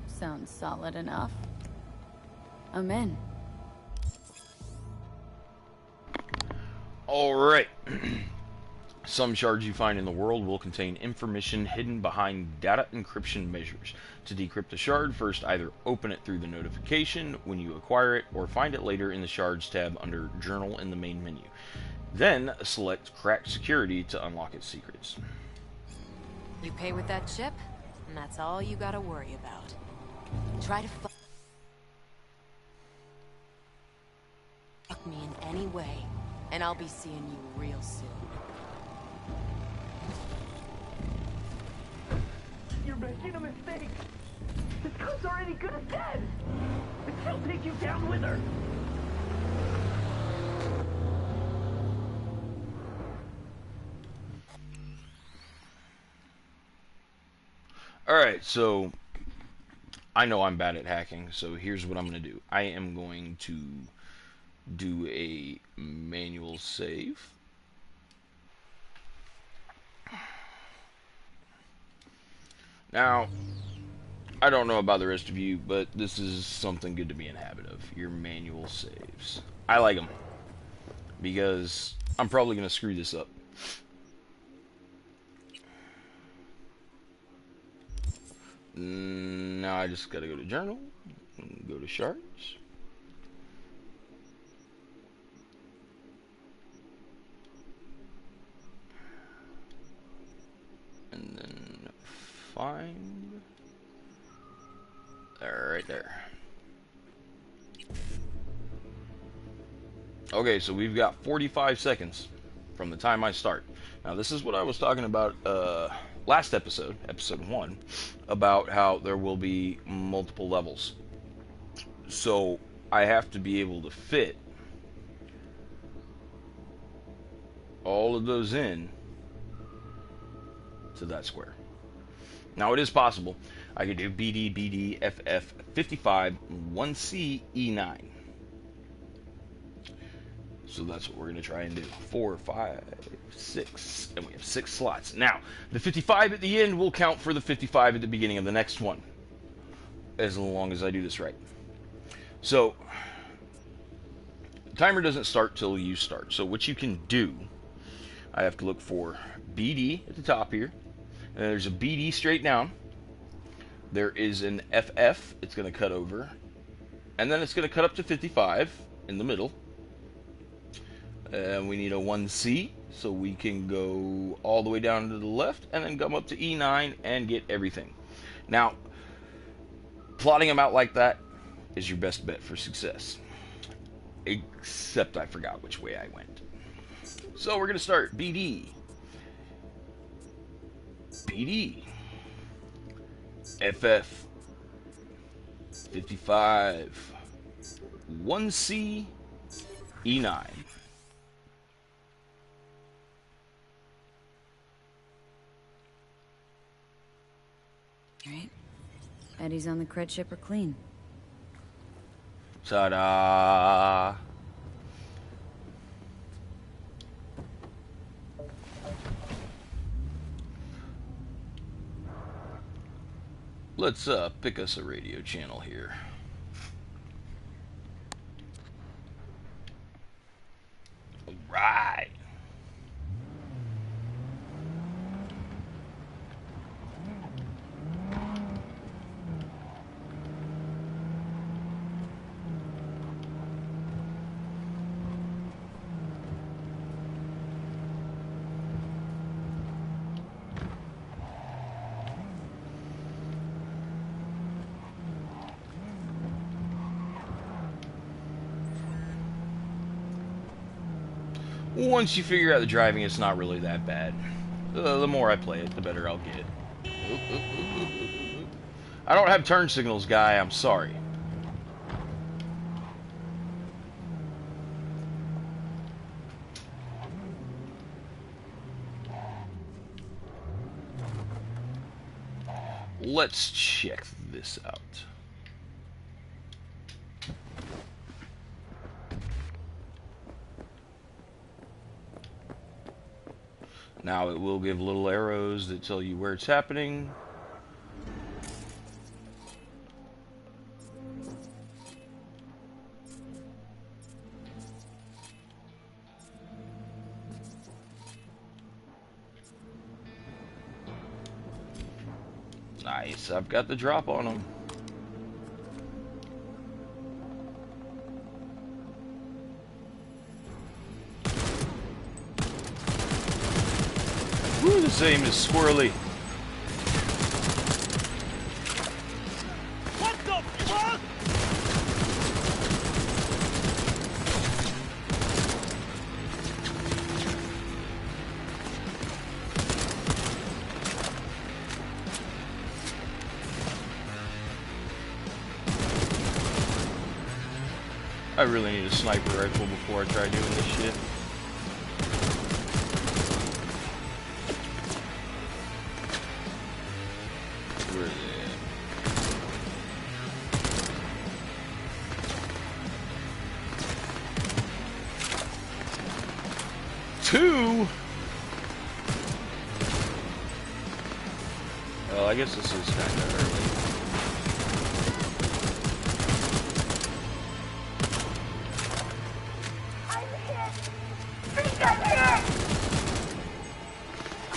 Sounds solid enough. I'm in. Alright. Some shards you find in the world will contain information hidden behind data encryption measures. To decrypt a shard, first either open it through the notification when you acquire it, or find it later in the Shards tab under Journal in the main menu. Then select Crack Security to unlock its secrets. You pay with that chip, and that's all you gotta worry about. Try to fuck me in any way, and I'll be seeing you real soon. You're making a mistake. The Scout's already good as dead. She'll take you down with her. Alright, so I know I'm bad at hacking, so here's what I'm going to do. I am going to do a manual save. Now, I don't know about the rest of you, but this is something good to be in habit of. Your manual saves. I like them because I'm probably going to screw this up. Now I just gotta go to journal, and go to shards. And then find. Right there. Okay, so we've got 45 seconds from the time I start. Now this is what I was talking about last episode, episode 1, about how there will be multiple levels. So I have to be able to fit all of those in to that square. Now it is possible. I could do BD, BD, FF, 55, 1C, E9. So that's what we're going to try and do. 4, 5, 6, and we have 6 slots. Now, the 55 at the end will count for the 55 at the beginning of the next one, as long as I do this right. So, the timer doesn't start till you start. So what you can do, I have to look for BD at the top here, and there's a BD straight down. There is an FF, it's going to cut over, and then it's going to cut up to 55 in the middle. And we need a 1C, so we can go all the way down to the left and then come up to E9 and get everything. Now, plotting them out like that is your best bet for success. Except I forgot which way I went. So we're going to start BD. BD. FF. 55. 1C. E9. Alright. Eddie's on the cred ship are clean. Ta-da! Let's pick us a radio channel here. All right. Once you figure out the driving, it's not really that bad. The more I play it, the better I'll get. I don't have turn signals, guy. I'm sorry. Let's check this out. Now it will give little arrows that tell you where it's happening. Nice, I've got the drop on them. Woo, this aim is squirrely. What the fuck? I really need a sniper rifle before I try doing this shit. Where is it? Two? Well, I guess this is kind of early.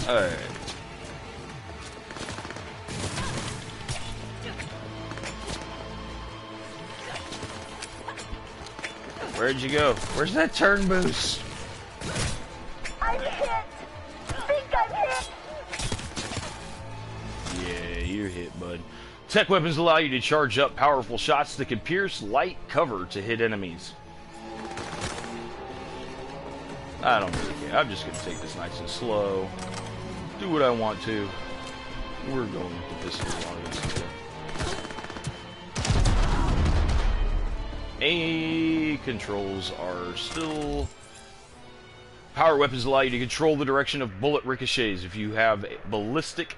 Alright. Where'd you go? Where's that turn boost? I'm hit! Think I'm hit! Yeah, you're hit, bud. Tech weapons allow you to charge up powerful shots that can pierce light cover to hit enemies. I don't really care. I'm just going to take this nice and slow. Do what I want to. We're going with the pistol on this. A controls are still... Power weapons allow you to control the direction of bullet ricochets if you have a ballistic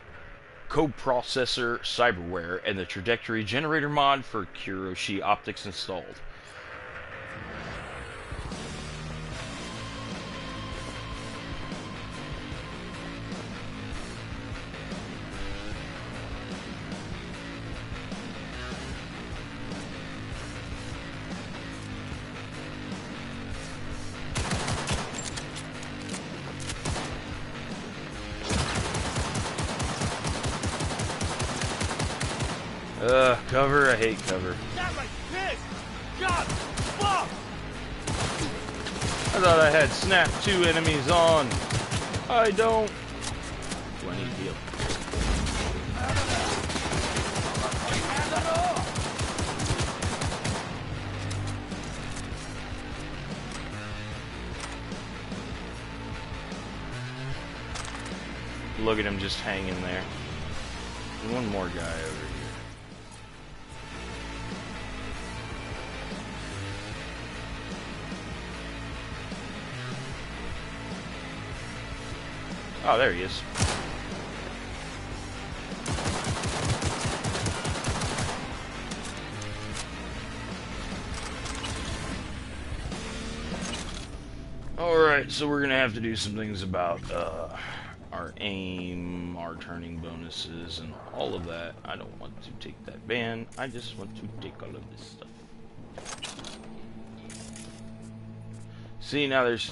coprocessor cyberware and the trajectory generator mod for Kuroshi optics installed. Cover? I hate cover. Not like this! God, fuck! I thought I had snap 2 enemies on. I don't. Do I need heal? Look at him just hanging there. There's one more guy over here. Oh, there he is. Alright, so we're gonna have to do some things about our aim, our turning bonuses, and all of that. I don't want to take that ban. I just want to take all of this stuff. See, now there's...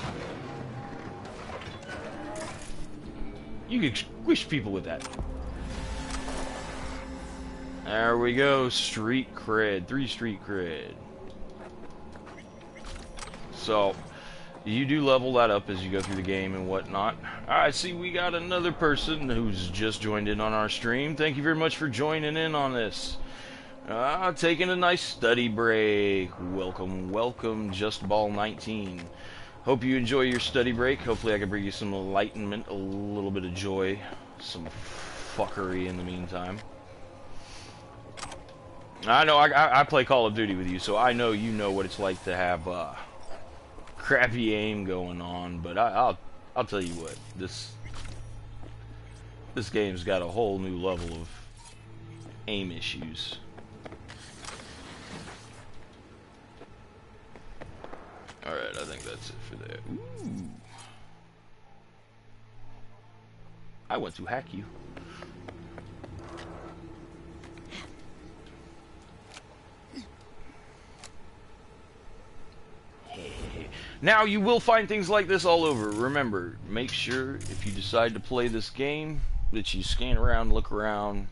You can squish people with that. There we go. Street cred. 3 street cred. So, you do level that up as you go through the game and whatnot. I see we got another person who's just joined in on our stream. Thank you very much for joining in on this. Taking a nice study break. Welcome, welcome, JustBall19. Hope you enjoy your study break. Hopefully I can bring you some enlightenment, a little bit of joy, some fuckery in the meantime. I know I play Call of Duty with you, so I know you know what it's like to have crappy aim going on. But I'll tell you what, this game's got a whole new level of aim issues. Alright, I think that's it for that. Ooh. I want to hack you. Now, you will find things like this all over. Remember, make sure if you decide to play this game that you scan around, look around,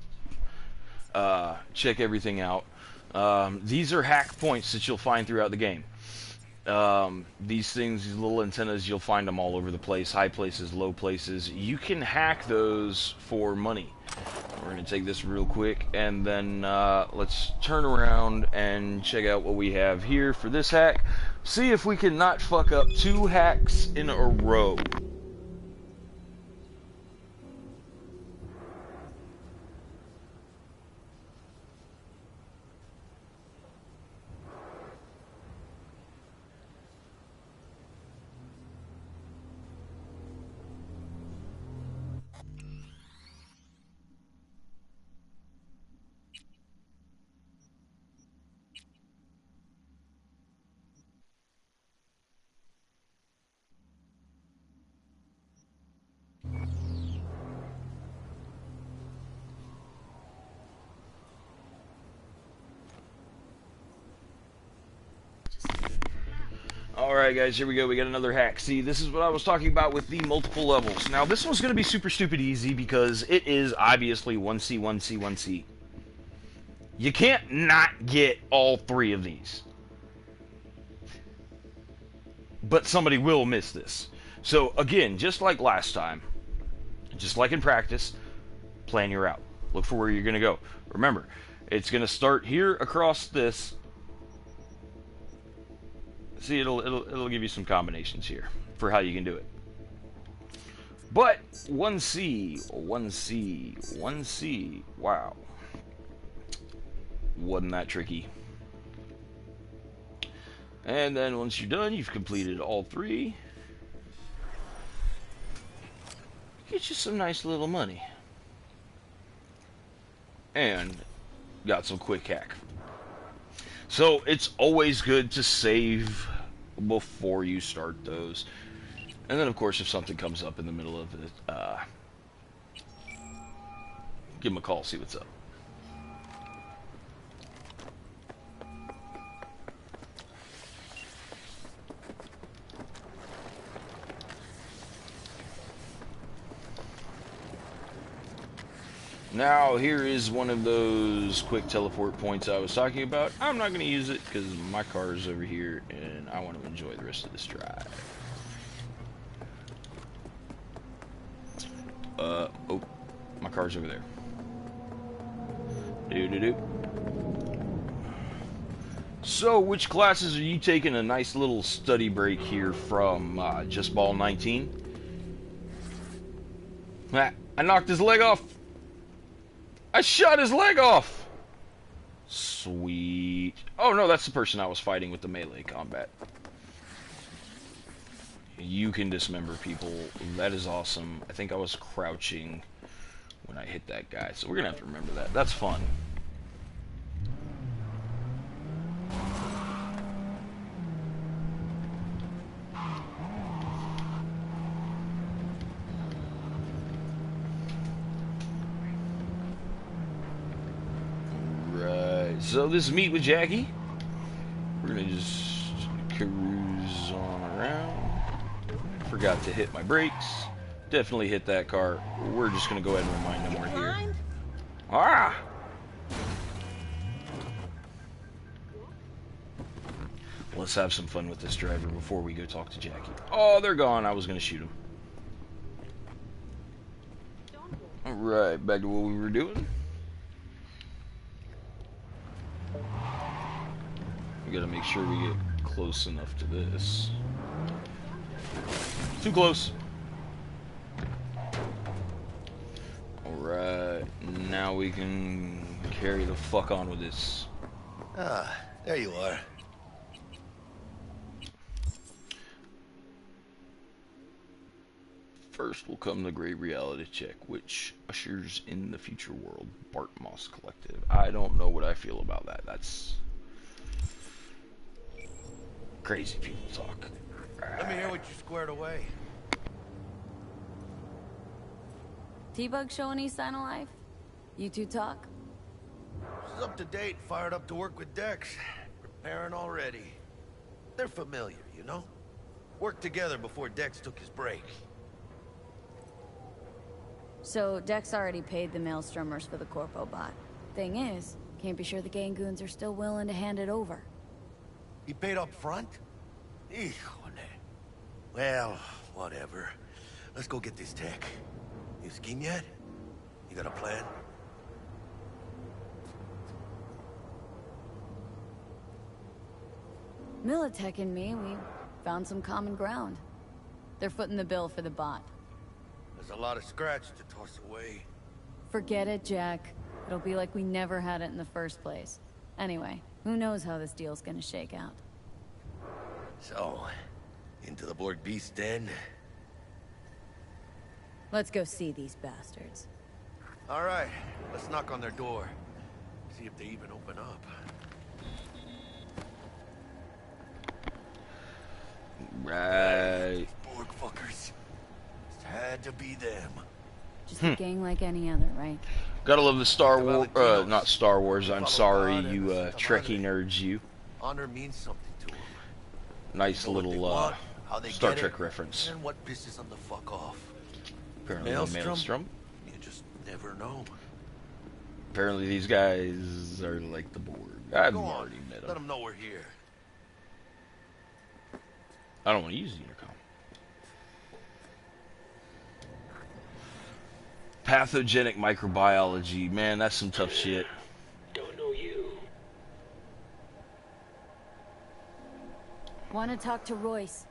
check everything out. These are hack points that you'll find throughout the game. These things, these little antennas, you'll find them all over the place, high places, low places. You can hack those for money. We're going to take this real quick, and then let's turn around and check out what we have here for this hack. See if we can not fuck up 2 hacks in a row. Alright guys, here we go. We got another hack. See, this is what I was talking about with the multiple levels. Now, this one's going to be super stupid easy because it is obviously 1C, 1C, 1C. You can't not get all three of these. But somebody will miss this. So, again, just like last time, just like in practice, plan your route. Look for where you're going to go. Remember, it's going to start here across this. See, it'll give you some combinations here for how you can do it. But 1C, 1C, 1C. Wow. Wasn't that tricky. And then once you're done, you've completed all three. Get you some nice little money. And got some quick hack. So it's always good to save before you start those. And then of course if something comes up in the middle of it, give them a call, see what's up. Now, here is one of those quick teleport points I was talking about. I'm not going to use it because my car is over here and I want to enjoy the rest of this drive. Oh, my car's over there. Doo-doo-doo. So, which classes are you taking a nice little study break here from Just Ball 19? I knocked his leg off. I shot his leg off! Sweet. Oh no, that's the person I was fighting with the melee combat. You can dismember people. That is awesome. I think I was crouching when I hit that guy, so we're gonna have to remember that. That's fun. So this is Meet with Jackie. We're gonna just cruise on around. Forgot to hit my brakes. Definitely hit that car. We're just gonna go ahead and remind them we're here. Ah! Let's have some fun with this driver before we go talk to Jackie. Oh, they're gone. I was gonna shoot him. Alright, back to what we were doing. We gotta make sure we get close enough to this. Too close. Alright, now we can carry the fuck on with this. Ah, there you are. First will come the great reality check, which ushers in the future world. Bart Moss Collective. I don't know what I feel about that. That's crazy people talk. Let me hear what you squared away. T-Bug show any sign of life? You two talk? She's up to date, fired up to work with Dex. Preparing already. They're familiar, you know? Worked together before Dex took his break. So, Dex already paid the Maelstromers for the Corpo bot. Thing is, can't be sure the Gangoons are still willing to hand it over. He paid up front? Híjole. Well, whatever. Let's go get this tech. You scheme yet? You got a plan? Militech and me, we found some common ground. They're footing the bill for the bot. There's a lot of scratch to toss away. Forget it, Jack. It'll be like we never had it in the first place. Anyway, who knows how this deal's gonna shake out. So, into the Borg Beast Den? Let's go see these bastards. All right, let's knock on their door. See if they even open up. Right. Borg fuckers. It had to be them. Just a gang like any other, right? Gotta love the Star Wars, not Star Wars, I'm sorry, you Trekkie nerds, you. Honor means something to them. Nice Know what they little want, how they Star get Trek it, reference. and what pisses them the fuck off. Apparently, Maelstrom? Maelstrom. You just never know. Apparently, these guys are like the Borg. I've Go on, already met let them. them know we're here. I don't want to use the intercom. Pathogenic microbiology, man, that's some tough shit. Don't know you. Want to talk to Royce?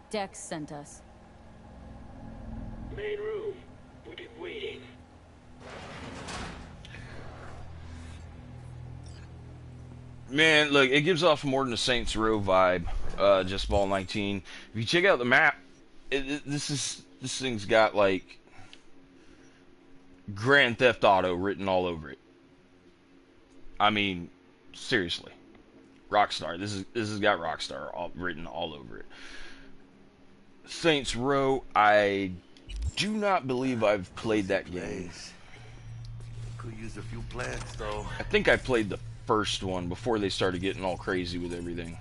Dex sent us. Main room. We've been waiting. Man, look, it gives off more than a Saints Row vibe. Just Ball 19. If you check out the map, this thing's got like Grand Theft Auto written all over it. I mean, seriously, Rockstar. This has got Rockstar written all over it. Saints Row. I do not believe I've played that game. Could use a few plants, though. I think I played the first one before they started getting all crazy with everything.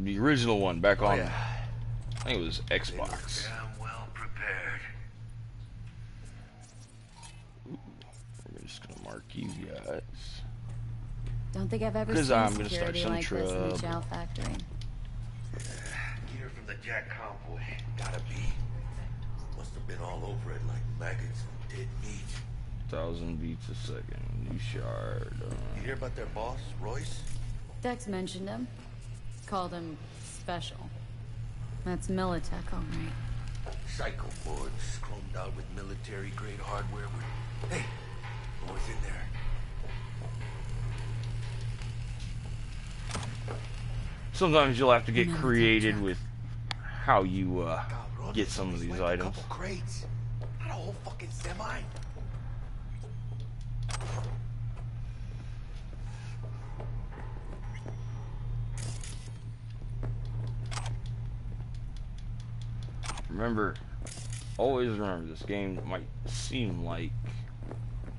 The original one back on, I think it was Xbox. Damn well prepared. Ooh, we're just gonna mark you guys. Don't think I've ever 'Cause seen I'm gonna start security some like this in the trouble. Chow factory. Gear from the Jack convoy. Gotta be. Must have been all over it like maggots and dead meat. 1,000 beats a second. New shard. You hear about their boss, Royce? Dex mentioned him. Called him special. That's Militech, all right. Psycho boards chromed out with military-grade hardware. Hey, what was in there? Sometimes you'll have to get creative with how you get some of these items. Couple crates. Not a whole fucking semi. Remember, always remember, this game might seem like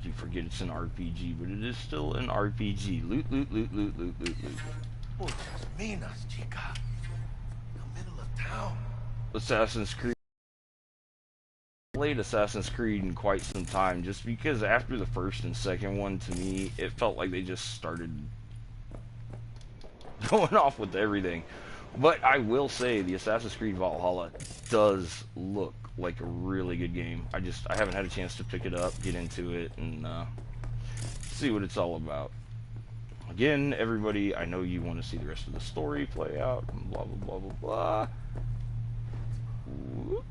you forget it's an RPG, but it is still an RPG. Loot, loot, loot, loot, loot, loot, loot. Muchas minas, chica. In the middle of town. Assassin's Creed. Played Assassin's Creed in quite some time, just because after the first and second one, to me, it felt like they just started going off with everything. But I will say, the Assassin's Creed Valhalla does look like a really good game. I haven't had a chance to pick it up, get into it, and see what it's all about. Again, everybody, I know you want to see the rest of the story play out, and blah, blah, blah, blah, blah. Whoop.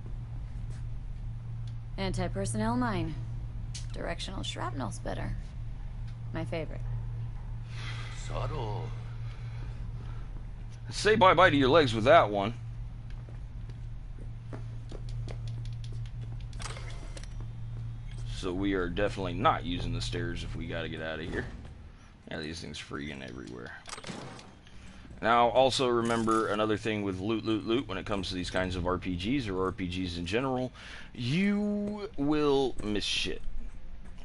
Anti-personnel mine. Directional shrapnel spitter. My favorite. Subtle. Say bye-bye to your legs with that one. So we are definitely not using the stairs if we gotta get out of here. Yeah, these things freaking everywhere. Now, also remember another thing with loot, loot, loot when it comes to these kinds of RPGs or RPGs in general, you will miss shit.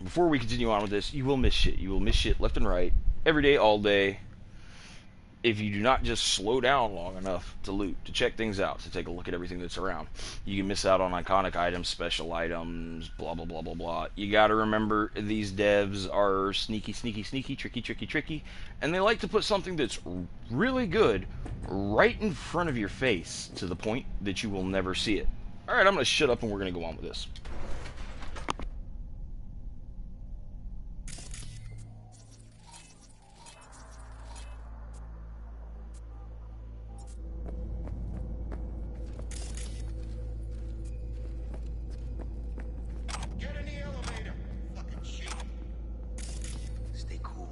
Before we continue on with this, you will miss shit. You will miss shit left and right, every day, all day, if you do not just slow down long enough to loot, to check things out, to take a look at everything that's around. You can miss out on iconic items, special items, blah, blah, blah, blah, blah. You gotta remember, these devs are sneaky, sneaky, sneaky, tricky, tricky, tricky, and they like to put something that's really good right in front of your face to the point that you will never see it. Alright, I'm gonna shut up and we're gonna go on with this. Get in the elevator. Fucking shit. Stay cool.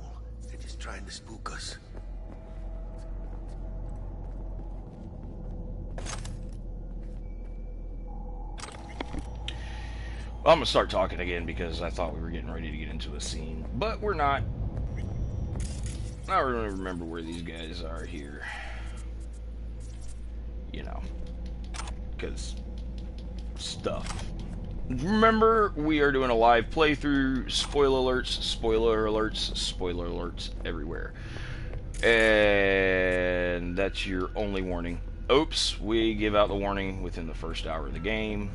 They're just trying to spook us. Well, I'm gonna start talking again because I thought we were getting ready to get into a scene, but we're not. I don't really remember where these guys are here. You know, because stuff. Remember, we are doing a live playthrough. Spoiler alerts, spoiler alerts, spoiler alerts everywhere. And that's your only warning. Oops, we give out the warning within the first hour of the game.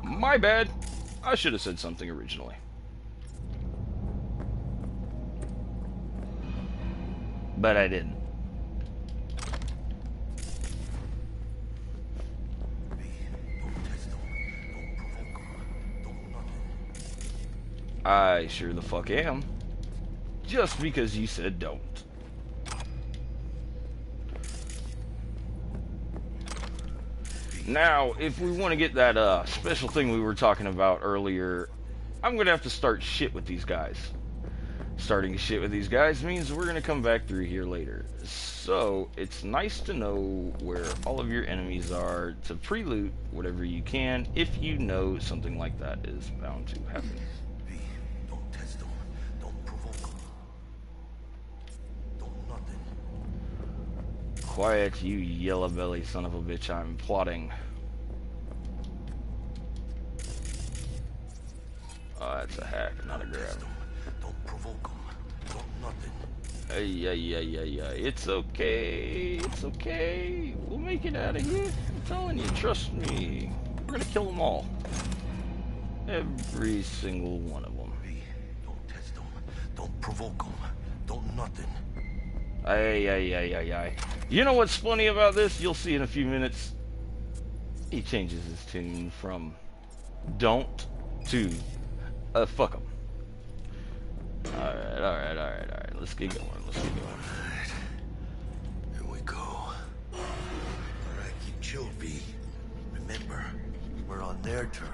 My bad. I should have said something originally. But I didn't. I sure the fuck am. Just because you said don't. Now, if we want to get that special thing we were talking about earlier, I'm going to have to start shit with these guys. Starting shit with these guys means we're going to come back through here later. So, it's nice to know where all of your enemies are to pre-loot whatever you can if you know something like that is bound to happen. Don't test them. Don't provoke them. Don't nothing. Quiet, you yellow belly son of a bitch, I'm plotting. Oh, that's a hack, not a grab. Don't provoke them. Don't nothing. Ay. It's okay. It's okay. We'll make it out of here. I'm telling you, trust me. We're gonna kill them all. Every single one of them. Don't test them. Don't provoke them. Don't nothing. Ay. You know what's funny about this? You'll see in a few minutes. He changes his tune from don't to fuck him. Alright. Let's get going. Alright. Here we go. Alright, keep chill, V. Remember, we're on their turf.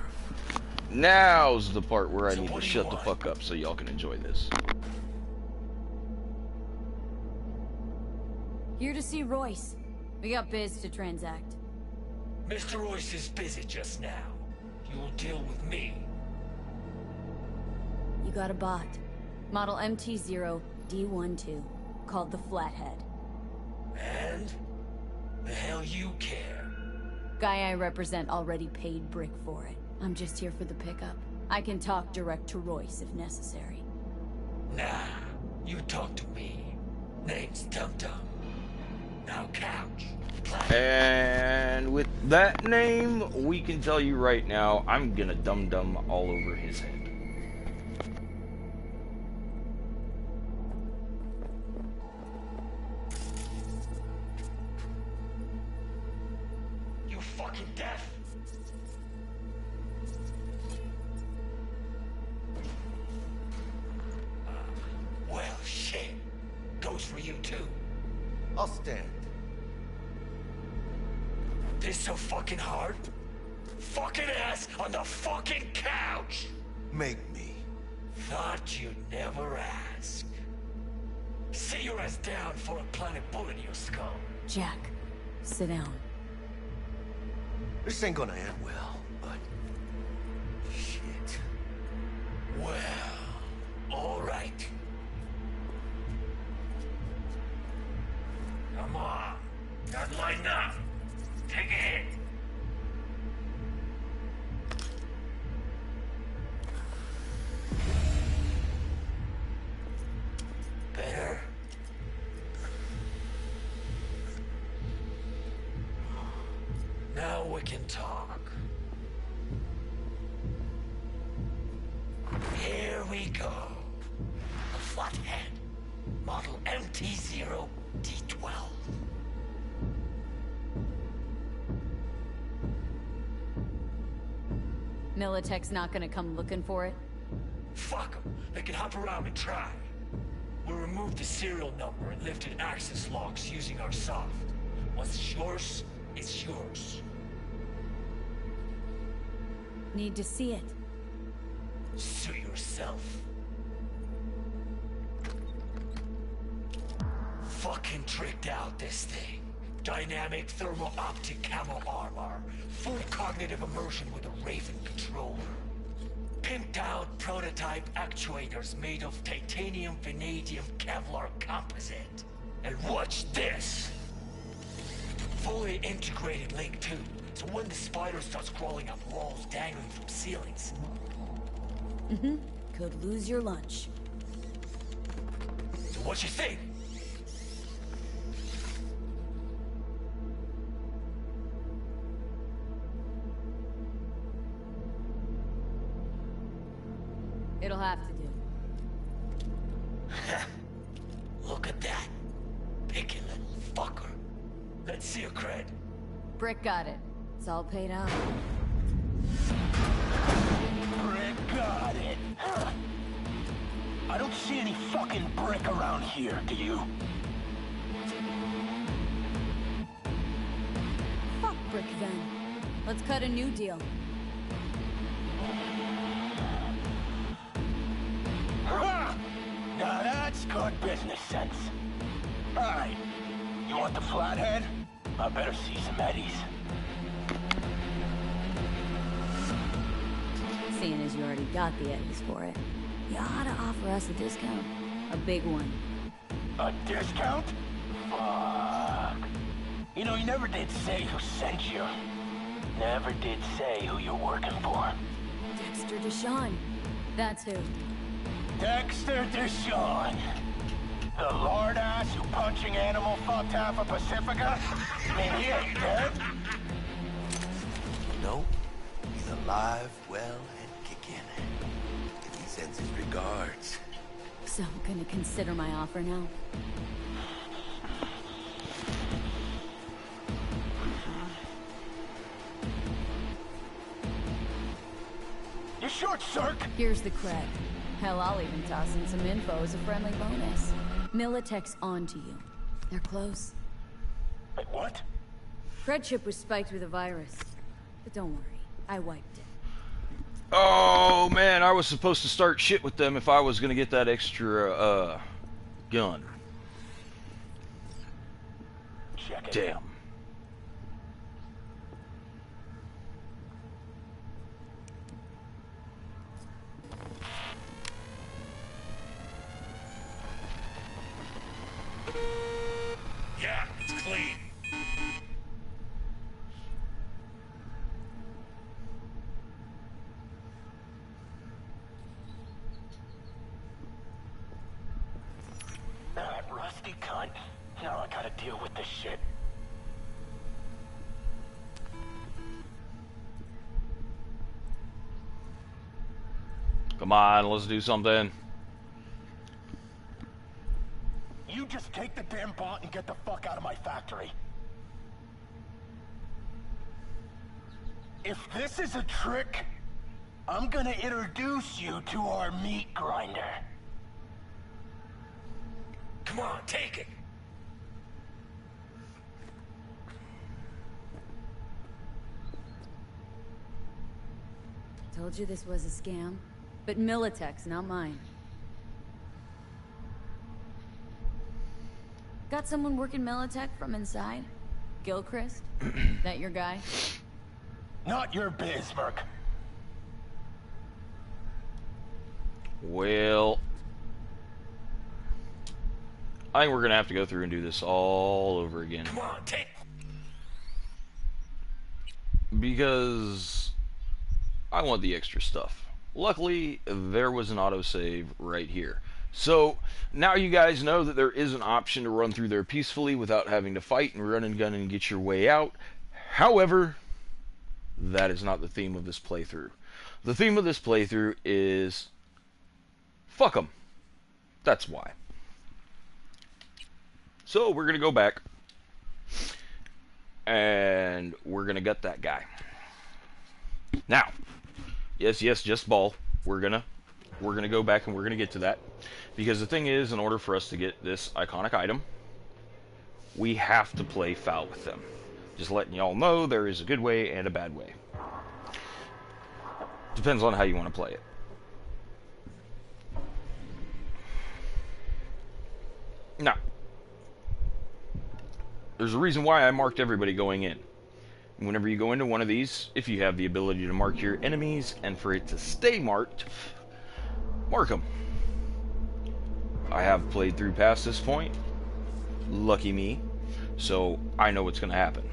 Now's the part where I need to shut the fuck up so y'all can enjoy this. Here to see Royce. We got biz to transact. Mr. Royce is busy just now. You'll deal with me. You got a bot. Model MT0D12, called the Flathead. And? The hell you care? Guy I represent already paid Brick for it. I'm just here for the pickup. I can talk direct to Royce if necessary. Nah, you talk to me. Name's Dum Dum. Now couch. And with that name, we can tell you right now, I'm gonna dum-dum all over his head. You fucking deaf? Well, shit. Goes for you too. I'll stand. This so fucking hard? Fucking ass on the fucking couch! Make me. Thought you'd never ask. Sit your ass down for a planet bullet in your skull. Jack, sit down. This ain't gonna end well, but... shit. Well, alright. Come on. Not lighten up. Take a hit. Better? Now we can talk. Here we go. A Flathead. Model MT0D12. Militech's not gonna come looking for it? Fuck them. They can hop around and try. We'll remove the serial number and lifted access logs using our soft. Once it's yours, it's yours. Need to see it. Suit yourself. Fucking tricked out this thing. Dynamic thermo-optic camo armor. Full cognitive immersion with a Raven controller. Pimped out prototype actuators made of titanium, vanadium, Kevlar composite. And watch this! Fully integrated Link 2, so when the spider starts crawling up walls dangling from ceilings. Could lose your lunch. So what you think? It'll have to do. Look at that. Picky little fucker. Let's see your cred. Brick got it. It's all paid out. Brick got it. I don't see any fucking brick around here, do you? Fuck Brick then. Let's cut a new deal. Now that's good business sense. Alright, you want the flathead? I better see some eddies. Seeing as you already got the eddies for it, you ought to offer us a discount. A big one. A discount? Fuck. You know, you never did say who sent you. Never did say who you're working for. Dexter Deshawn. That's who. Dexter Deshawn. The lord ass who punching animal fucked half of Pacifica? I mean, he ain't dead. No, he's alive, well, and kicking. And he sends his regards. So, gonna consider my offer now? You short, Cirque? Here's the cred. Hell, I'll even toss in some info as a friendly bonus. Militech's on to you. They're close. Wait, what? Cred chip was spiked with a virus. But don't worry, I wiped it. Oh man, I was supposed to start shit with them if I was gonna get that extra gun. Check it. Damn. Yeah, it's clean. That rusty cunt. Now I gotta deal with this shit. Come on, let's do something. You just take the damn bot and get the fuck out of my factory. If this is a trick, I'm gonna introduce you to our meat grinder. Come on, take it. Told you this was a scam. But Militech's not mine. Got someone working Militech from inside? Gilchrist? That your guy? Not your biz, Merc. Well, I think we're gonna have to go through and do this all over again. Come on, take. Because I want the extra stuff. Luckily, there was an autosave right here. So, now you guys know that there is an option to run through there peacefully without having to fight and run and gun and get your way out. However, that is not the theme of this playthrough. The theme of this playthrough is fuck 'em. That's why. So, we're going to go back and we're going to gut that guy. Now, yes, just ball. We're gonna go back and we're gonna get to that. Because the thing is, in order for us to get this iconic item, we have to play foul with them. Just letting y'all know there is a good way and a bad way. Depends on how you want to play it. Now, there's a reason why I marked everybody going in. Whenever you go into one of these, if you have the ability to mark your enemies and for it to stay marked, mark them. I have played through past this point. Lucky me. So I know what's going to happen.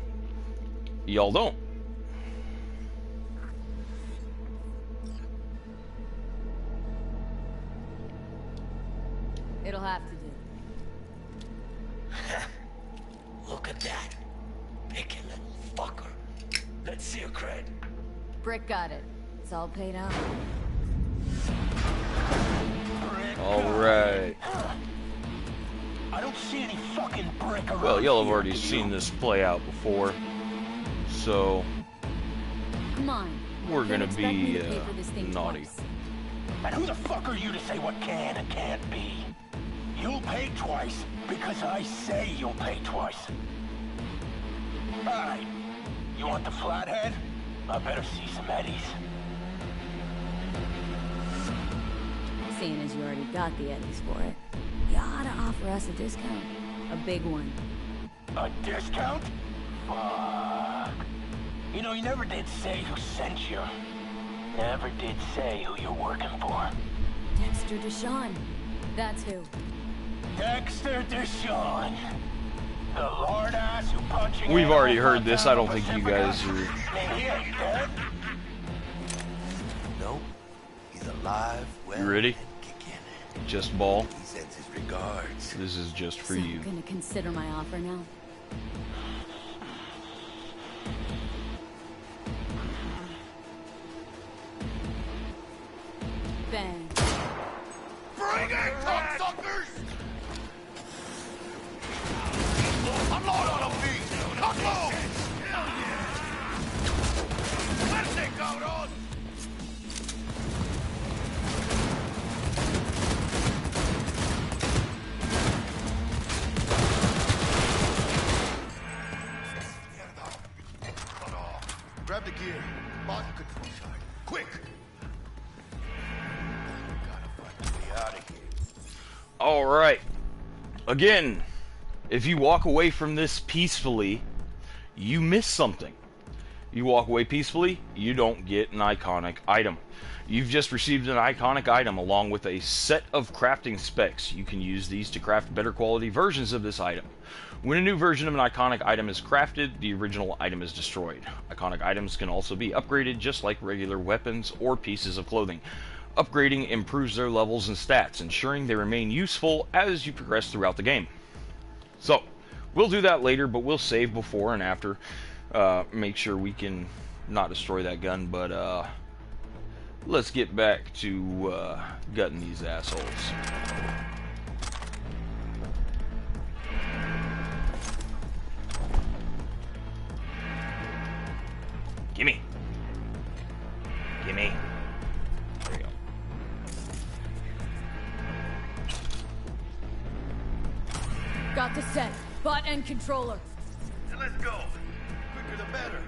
Y'all don't. It'll have to do. Look at that. Picky little fucker. Let's see your cred. Brick got it. It's all paid out. Alright. I don't see any fucking brick around. Well, y'all have here, already do seen you? this play out before. So, Come on. we're Can't gonna expect me be to pay for this thing naughty. twice. And who the fuck are you to say what can and can't be? You'll pay twice because I say you'll pay twice. Alright. You want the flathead? I better see some eddies. Seeing as you already got the eddies for it, you ought to offer us a discount. A big one. A discount? Fuck. You know, you never did say who sent you. Never did say who you're working for. Dexter Deshawn. That's who. Dexter Deshawn. The lord ass who punching. We've already heard this. I don't think you guys are. And he ain't dead. Nope. He's alive, well, You ready? and kicking. Just ball. He sends his regards. This is just for So you. I'm gonna consider my offer now. Bang. Bring it, cocksuckers! Unload on them, beast! Unload! Suerte, cabrón! Grab the gear. Button control side. Quick! Out of here. All right. Again, if you walk away from this peacefully, you miss something. You walk away peacefully, you don't get an iconic item. You've just received an iconic item along with a set of crafting specs. You can use these to craft better quality versions of this item. When a new version of an iconic item is crafted, the original item is destroyed. Iconic items can also be upgraded just like regular weapons or pieces of clothing. Upgrading improves their levels and stats, ensuring they remain useful as you progress throughout the game. So, we'll do that later, but we'll save before and after. Make sure we can not destroy that gun, but let's get back to gutting these assholes. Gimme. Gimme. There you go. Got the set. Bot and controller. Then let's go. Quicker the better.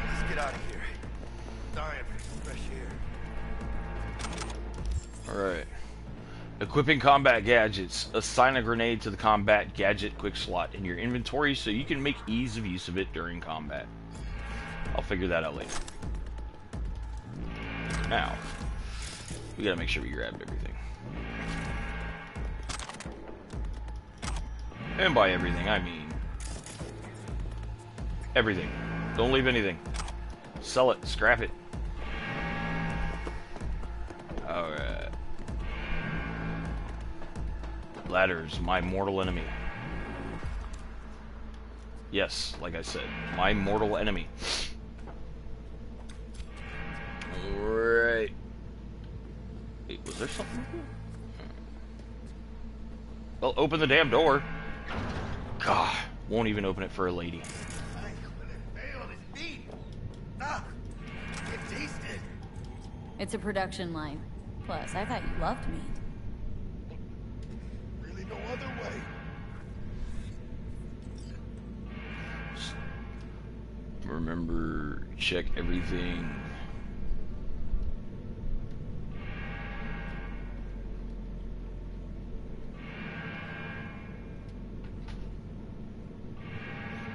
Let's get out of here. Dying for some fresh air. Alright. Equipping combat gadgets. Assign a grenade to the combat gadget quick slot in your inventory so you can make ease of use of it during combat. I'll figure that out later. Now, we gotta make sure we grabbed everything. And by everything, I mean everything. Don't leave anything. Sell it. Scrap it. Alright. Ladders, my mortal enemy. Yes, like I said, my mortal enemy. Alright. Wait, was there something? Well, open the damn door. God, won't even open it for a lady. It's a production line. Plus, I thought you loved meat. Really no other way. Remember, check everything.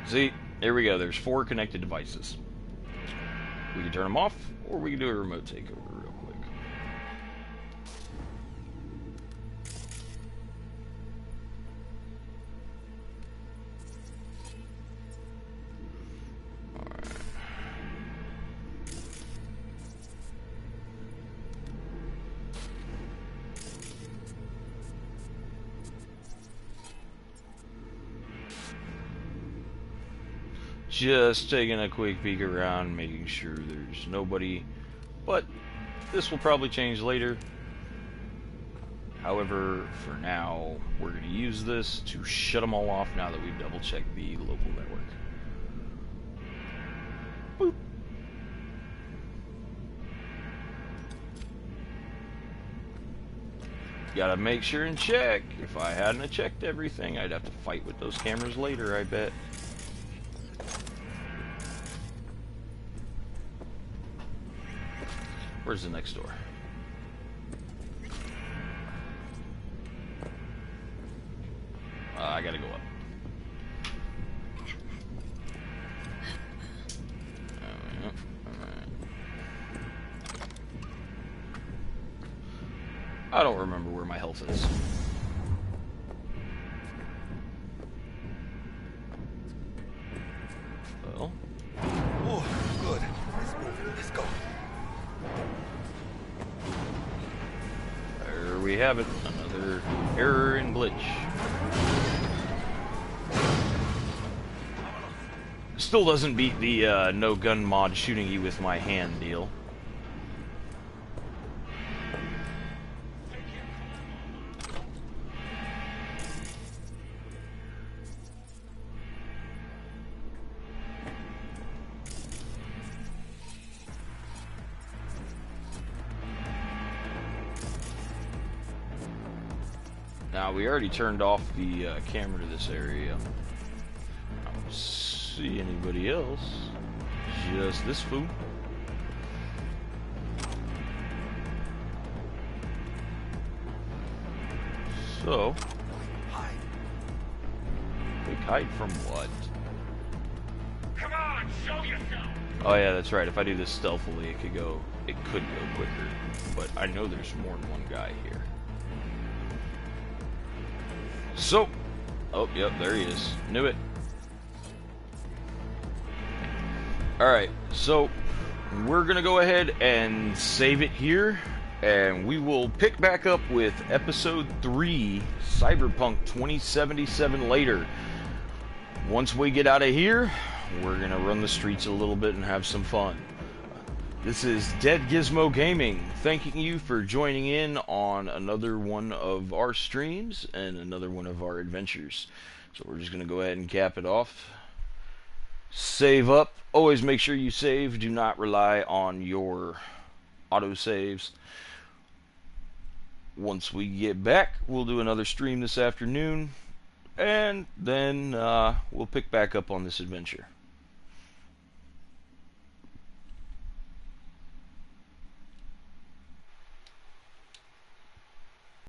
See, there we go. There's 4 connected devices. We can turn them off, or we can do a remote takeover real quick. Alright. Just taking a quick peek around, making sure there's nobody, but This will probably change later. However, for now, we're going to use this to shut them all off now that we've double-checked the local network. Boop. Gotta make sure and check. If I hadn't checked everything, I'd have to fight with those cameras later, I bet. Where's the next door? I gotta go up. I don't remember where my health is. Well. Oh, good. Let's move. Let's go. There we have it. Another error and glitch. Still doesn't beat the no gun mod shooting you with my hand deal. Now, we already turned off the camera to this area. I don't see anybody else. Just this fool. So, Hide. quick hide from what? Come on, show yourself! Oh yeah, that's right. If I do this stealthily, it could go quicker. But I know there's more than one guy here. So, oh, yep, there he is. Knew it. Alright, so we're going to go ahead and save it here, and we will pick back up with Episode 3, Cyberpunk 2077 later. Once we get out of here, we're going to run the streets a little bit and have some fun. This is Dead Gizmo Gaming, thanking you for joining in on another one of our streams and another one of our adventures. So we're just going to go ahead and cap it off. Save up. Always make sure you save. Do not rely on your autosaves. Once we get back, we'll do another stream this afternoon, and then we'll pick back up on this adventure.